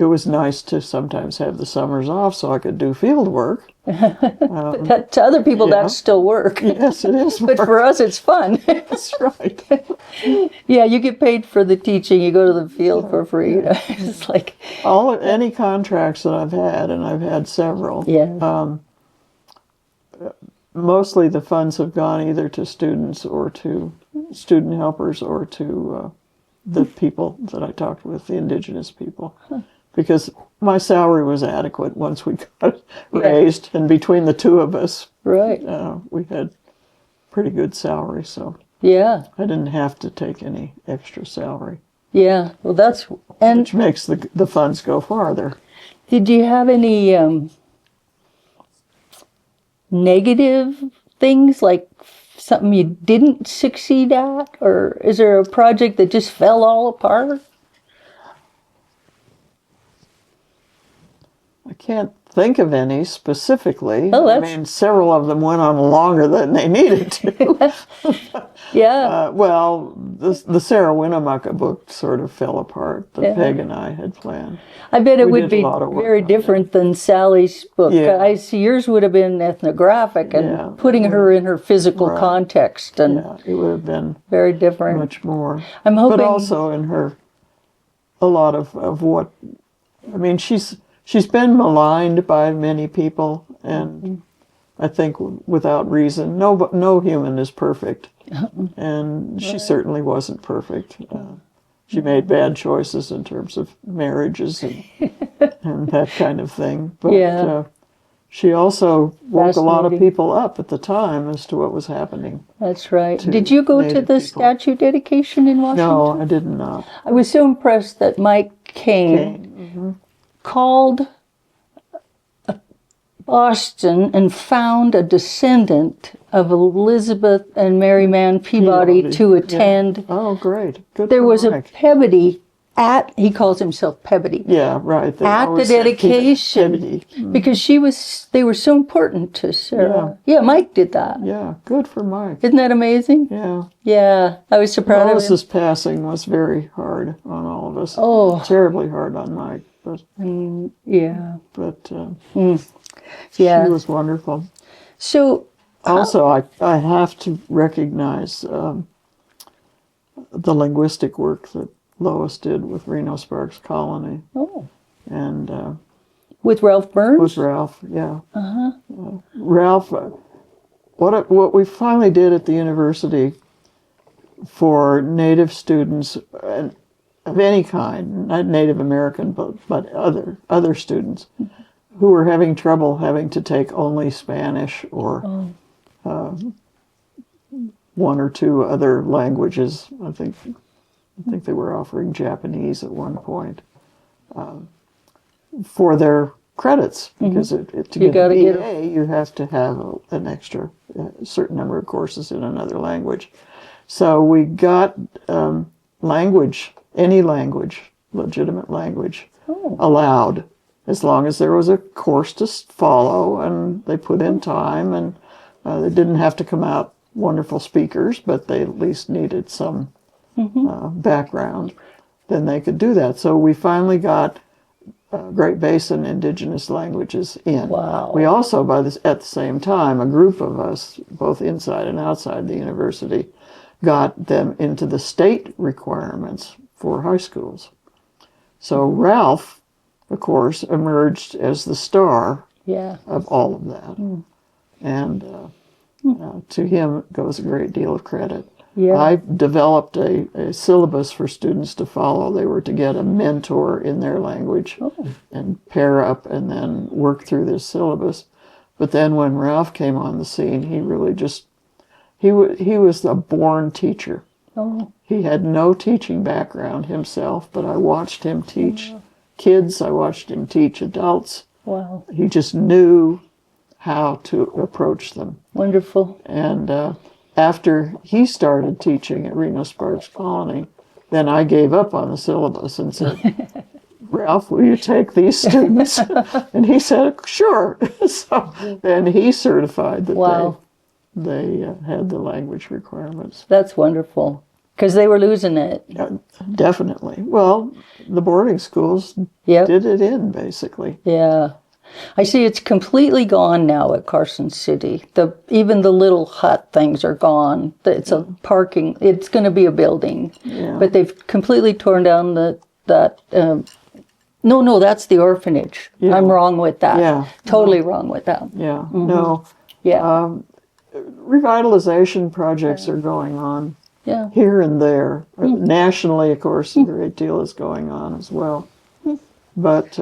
It was nice to sometimes have the summers off so I could do field work. to other people, yeah. that's still work. Yes, it is But work. for us, it's fun. That's right. Yeah, you get paid for the teaching. You go to the field for free. You know? It's like, Any contracts that I've had, and I've had several, yeah, mostly the funds have gone either to students or to student helpers or to the people that I talked with, the indigenous people. Because my salary was adequate once we got it raised, and between the two of us, right. we had pretty good salary, so Yeah, I didn't have to take any extra salary, yeah. Well, that's and which makes the funds go farther. did you have any negative things, like something you didn't succeed at? Or is there a project that just fell all apart? I can't think of any specifically. Oh, I that's- mean, several of them went on longer than they needed to. Yeah, Well, the Sarah Winnemucca book sort of fell apart that Yeah. Peg and I had planned. I bet it we would did be a lot of work very on different than Sally's book. Yeah. I see yours would have been ethnographic and Yeah. putting her in her physical Right. context, and Yeah, it would have been very different. much more. I'm hoping. But also in her, a lot of what, I mean, she's been maligned by many people, and I think without reason. No human is perfect, and she certainly wasn't perfect. She made bad choices in terms of marriages and that kind of thing. But Yeah. she also woke a lot of Fascinating. people up at the time as to what was happening. That's right. to Did you go to Native the people. statue dedication in Washington? No, I did not. I was so impressed that Mike Kane called Boston and found a descendant of Elizabeth and Mary Mann Peabody Peabody, to yeah. attend. Oh, great. Good There for was a Mike. Peabody he calls himself Peabody, Yeah, right. They at the always said dedication Peabody. because they were so important to Sarah. Yeah, Mike did that. Yeah, good for Mike. Isn't that amazing? Yeah. Yeah, I was so proud of him. Lois's passing was very hard on all of us. Oh. Terribly hard on Mike. But Yeah, she yeah. was wonderful. So, Also, I have to recognize the linguistic work that Lois did with Reno Sparks Colony. And with Ralph Burns? with Ralph, yeah. Ralph, what we finally did at the university for Native students of any kind, not Native American, but other students who were having trouble having to take only Spanish or one or two other languages. I think they were offering Japanese at one point for their credits, because to get gotta a get BA, you have to have an extra certain number of courses in another language. So we got any language, legitimate language, allowed, as long as there was a course to follow, and they put in time, and they didn't have to come out wonderful speakers, but they at least needed some background. Then they could do that. So we finally got Great Basin indigenous languages in. Wow. We also, at the same time, a group of us, both inside and outside the university, got them into the state requirements for high schools. So Ralph, of course, emerged as the star of all of that. And to him goes a great deal of credit. Yeah. I developed a syllabus for students to follow. They were to get a mentor in their language and pair up and then work through this syllabus. But then when Ralph came on the scene, he really just, he was a born teacher. Oh. He had no teaching background himself, but I watched him teach kids. I watched him teach adults. Wow. He just knew how to approach them. Wonderful. And after he started teaching at Reno Sparks Colony, then I gave up on the syllabus and said, Ralph, will you take these students? And he said, sure. So then he certified that they had the language requirements. That's wonderful. Because they were losing it. Definitely. Well, the boarding schools did it in, basically. Yeah. I see it's completely gone now at Carson City. Even the little hut things are gone. It's a parking. It's going to be a building. Yeah. But they've completely torn down No, that's the orphanage. Yeah. I'm wrong with that. Yeah. Totally wrong with that. Yeah. No. Yeah. Revitalization projects are going on. Yeah. Here and there. Nationally, of course, a great deal is going on as well. But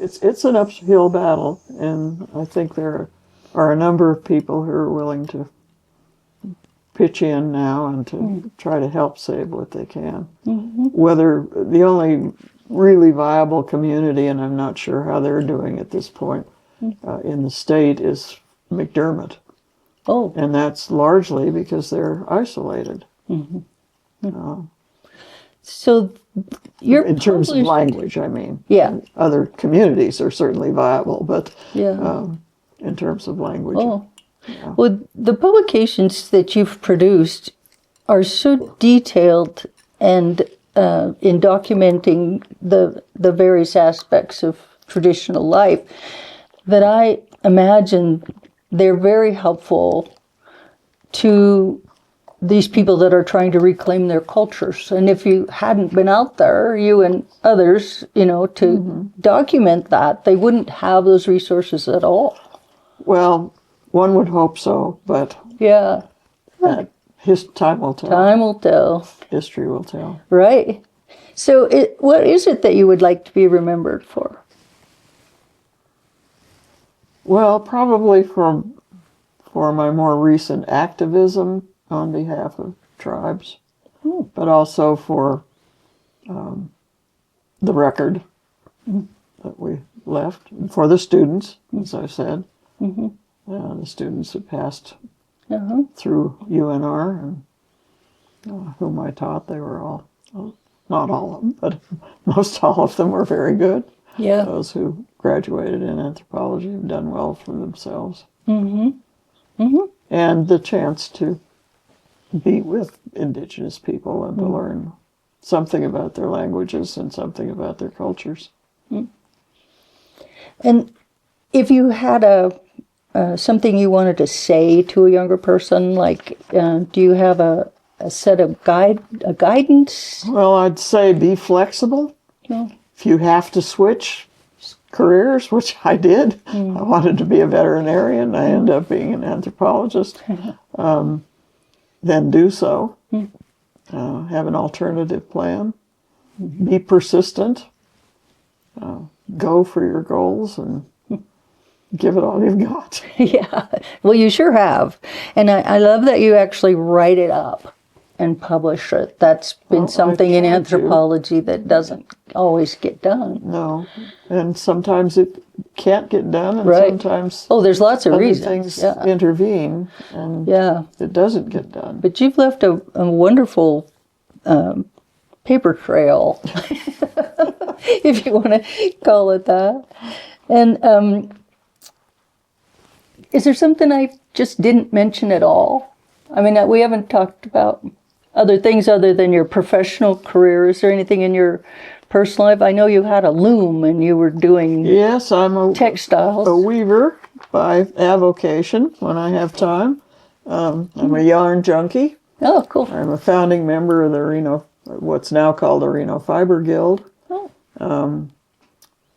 it's an uphill battle, and I think there are a number of people who are willing to pitch in now and to try to help save what they can. Whether the only really viable community, and I'm not sure how they're doing at this point, in the state is McDermott. Oh. And that's largely because they're isolated. So you're in terms of language, I mean. Yeah. Other communities are certainly viable, but Yeah. In terms of language. Oh. Well, the publications that you've produced are so detailed and in documenting the various aspects of traditional life that I imagine they're very helpful to these people that are trying to reclaim their cultures. And if you hadn't been out there, you and others, to document that, they wouldn't have those resources at all. Well, one would hope so, but Yeah. time will tell. Time will tell. History will tell. Right. So what is it that you would like to be remembered for? Well, probably for my more recent activism on behalf of tribes, but also for the record that we left, and for the students, as I said. The students who passed through UNR, and whom I taught, they were all, not all of them, but most all of them were very good. Yeah. Those who graduated in anthropology have done well for themselves. And the chance to be with indigenous people and to learn something about their languages and something about their cultures. And if you had something you wanted to say to a younger person, like, do you have a set of guidance? Well, I'd say be flexible. No. If you have to switch careers, which I did, I wanted to be a veterinarian. I ended up being an anthropologist. Then do so. Have an alternative plan. Be persistent. Go for your goals and give it all you've got. Yeah. Well, you sure have. And I love that you actually write it up and publish it. That's been something in anthropology that doesn't always get done. No. And sometimes it can't get done, and sometimes there's lots of other reasons. things intervene, and it doesn't get done. But you've left a wonderful paper trail, if you want to call it that. And is there something I just didn't mention at all? I mean, we haven't talked about other things other than your professional career. Is there anything in your personal life? I know you had a loom and you were doing Yes, I'm a textiles. weaver by avocation when I have time. I'm a yarn junkie. Oh, cool. I'm a founding member of the Reno, what's now called the Reno Fiber Guild. Oh.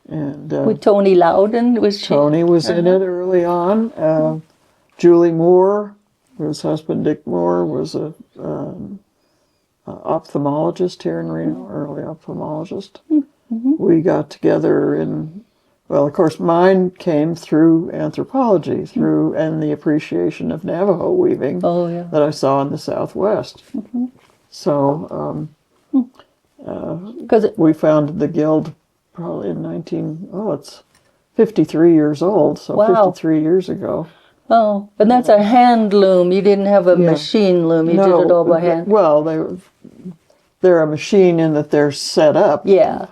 And With Tony Loudon, was she? Tony was in it early on. Julie Moore, his husband Dick Moore, was a ophthalmologist here in Reno, early ophthalmologist. Mm-hmm. We got together well, of course, mine came through anthropology, and the appreciation of Navajo weaving Oh, yeah. that I saw in the Southwest. Mm-hmm. So Because we founded the guild probably in it's 53 years old, so Wow. 53 years ago. oh, and that's a hand loom. You didn't have a machine loom. You did it all by hand. Well, they're a machine in that they're set up. Yeah.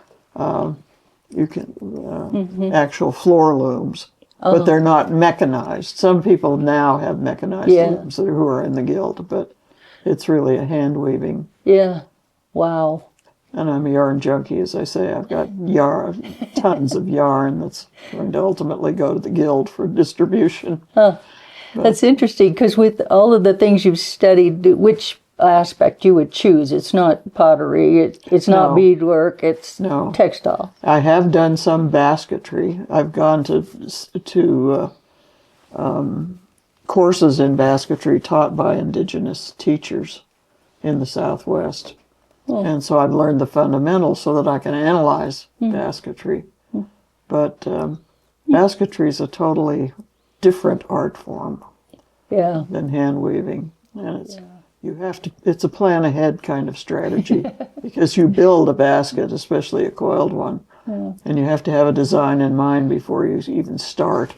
You can actual floor looms, but they're not mechanized. Some people now have mechanized looms who are in the guild, but it's really a hand weaving. Yeah. Wow. And I'm a yarn junkie, as I say. I've got tons of yarn that's going to ultimately go to the guild for distribution. That's interesting because with all of the things you've studied, which aspect you would choose? It's not pottery, it's not beadwork, it's textile. I have done some basketry. I've gone to courses in basketry taught by indigenous teachers in the Southwest. Oh. And so I've learned the fundamentals so that I can analyze basketry. But basketry is a totally different art form than hand weaving. And it's a plan ahead kind of strategy because you build a basket, especially a coiled one, and you have to have a design in mind before you even start.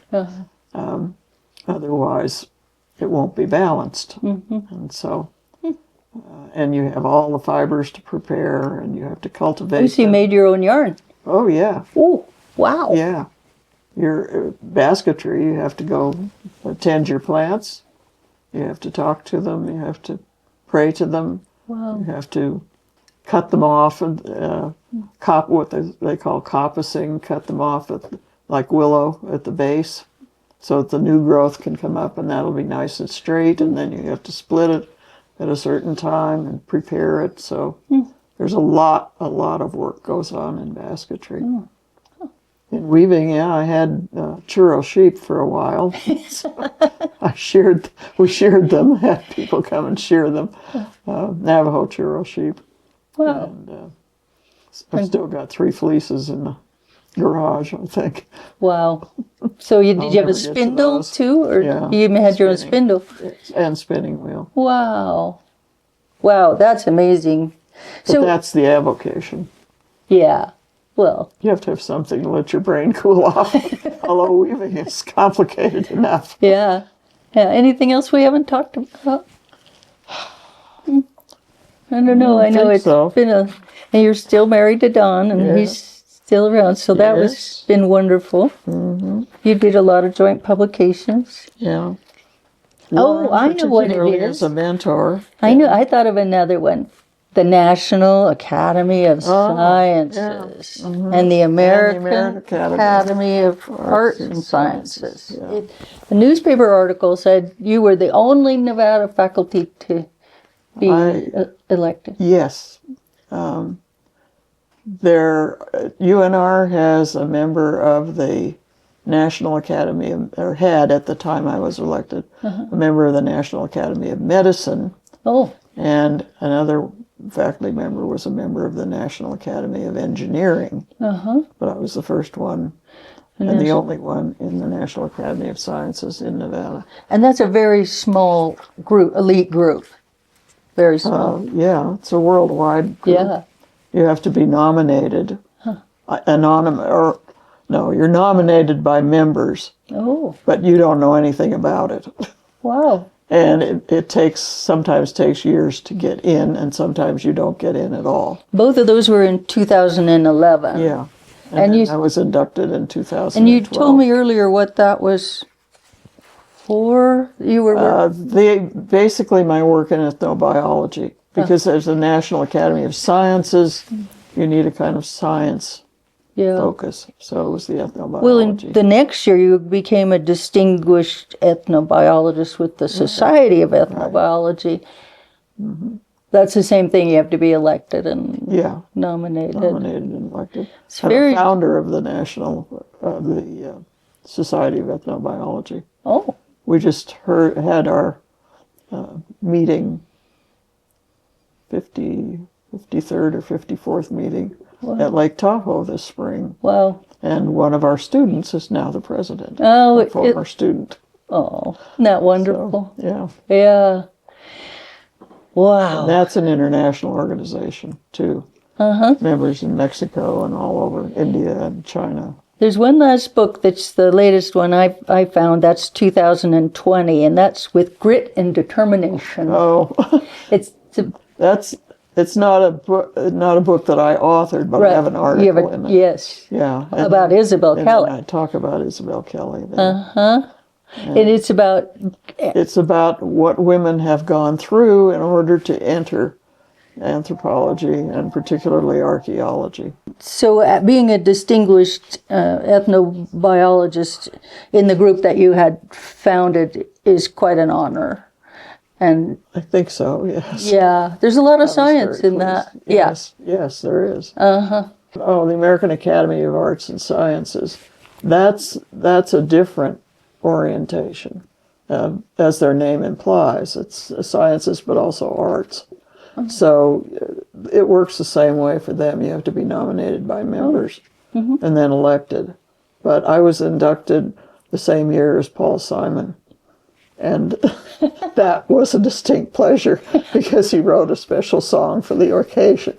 Otherwise, it won't be balanced. And so, and you have all the fibers to prepare, and you have to cultivate. So you made your own yarn. Oh yeah. Oh wow. Yeah. Your basketry, you have to go tend your plants. You have to talk to them. You have to pray to them. Wow. You have to cut them off and what they call coppicing. Cut them off like willow at the base, so that the new growth can come up, and that'll be nice and straight. And then you have to split it at a certain time and prepare it. So there's a lot of work goes on in basketry. In weaving, I had churro sheep for a while. So we sheared them, had people come and shear them. Navajo churro sheep. Wow. And I've still got 3 fleeces in the garage, I think. Wow. So did you have a spindle too? Or you even had your own spindle? And spinning wheel. Wow. Wow, that's amazing. But that's the avocation. Yeah. Well, you have to have something to let your brain cool off. Although weaving is complicated enough. Yeah. Anything else we haven't talked about? I don't know. I know it's been and you're still married to Don, and he's still around. So that was been wonderful. Mm-hmm. You did a lot of joint publications. Yeah. I know what it is. As a mentor. I know. I thought of another one. The National Academy of Sciences and the American Academy of Arts and Sciences. Yeah. The newspaper article said you were the only Nevada faculty to be elected. Yes. UNR has a member of the National Academy, or had at the time I was elected, a member of the National Academy of Medicine. Oh. And another faculty member was a member of the National Academy of Engineering. But I was the first one and the only one in the National Academy of Sciences in Nevada. And that's a very small group, elite group. Very small. Yeah, it's a worldwide group. Yeah. You have to be nominated. You're nominated by members. Oh. But you don't know anything about it. Wow. And it sometimes takes years to get in, and sometimes you don't get in at all. Both of those were in 2011. Yeah. And I was inducted in 2012. And you told me earlier what that was for? You were basically my work in ethnobiology, because there's a National Academy of Sciences you need a kind of science Yeah. focus. So it was the ethnobiology. Well, in the next year, you became a distinguished ethnobiologist with the Society of Ethnobiology. Mm-hmm. That's the same thing. You have to be elected and nominated. Nominated and elected. It's I'm very... a founder of the Society of Ethnobiology. Oh. We just had our meeting, 53rd or 54th meeting at Lake Tahoe this spring. Wow. And one of our students is now the president. Oh, a former student. Oh, isn't that wonderful? So, yeah. Yeah. Wow. And that's an international organization, too. Uh-huh. Members in Mexico and all over India and China. There's one last book that's the latest one I found. That's 2020, and that's With Grit and Determination. Oh. It's not a book that I authored, but I have an article in it. Yes. Yeah. About Isabel Kelly. I talk about Isabel Kelly there. Uh-huh. And it's about what women have gone through in order to enter anthropology and particularly archaeology. So being a distinguished ethnobiologist in the group that you had founded is quite an honor. And I think so, yes. Yeah, there's a lot of science in that. Yes, yes, there is. Uh-huh. Oh, the American Academy of Arts and Sciences. That's a different orientation. As their name implies, it's sciences but also arts. So it works the same way for them. You have to be nominated by members and then elected. But I was inducted the same year as Paul Simon. And that was a distinct pleasure because he wrote a special song for the occasion.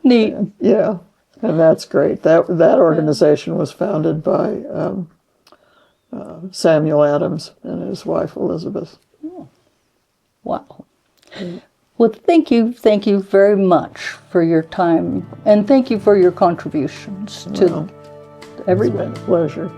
Neat. Yeah, and that's great. That organization was founded by Samuel Adams and his wife Elizabeth. Oh. Wow. Well, thank you very much for your time, and thank you for your contributions to everyone. It's been a pleasure.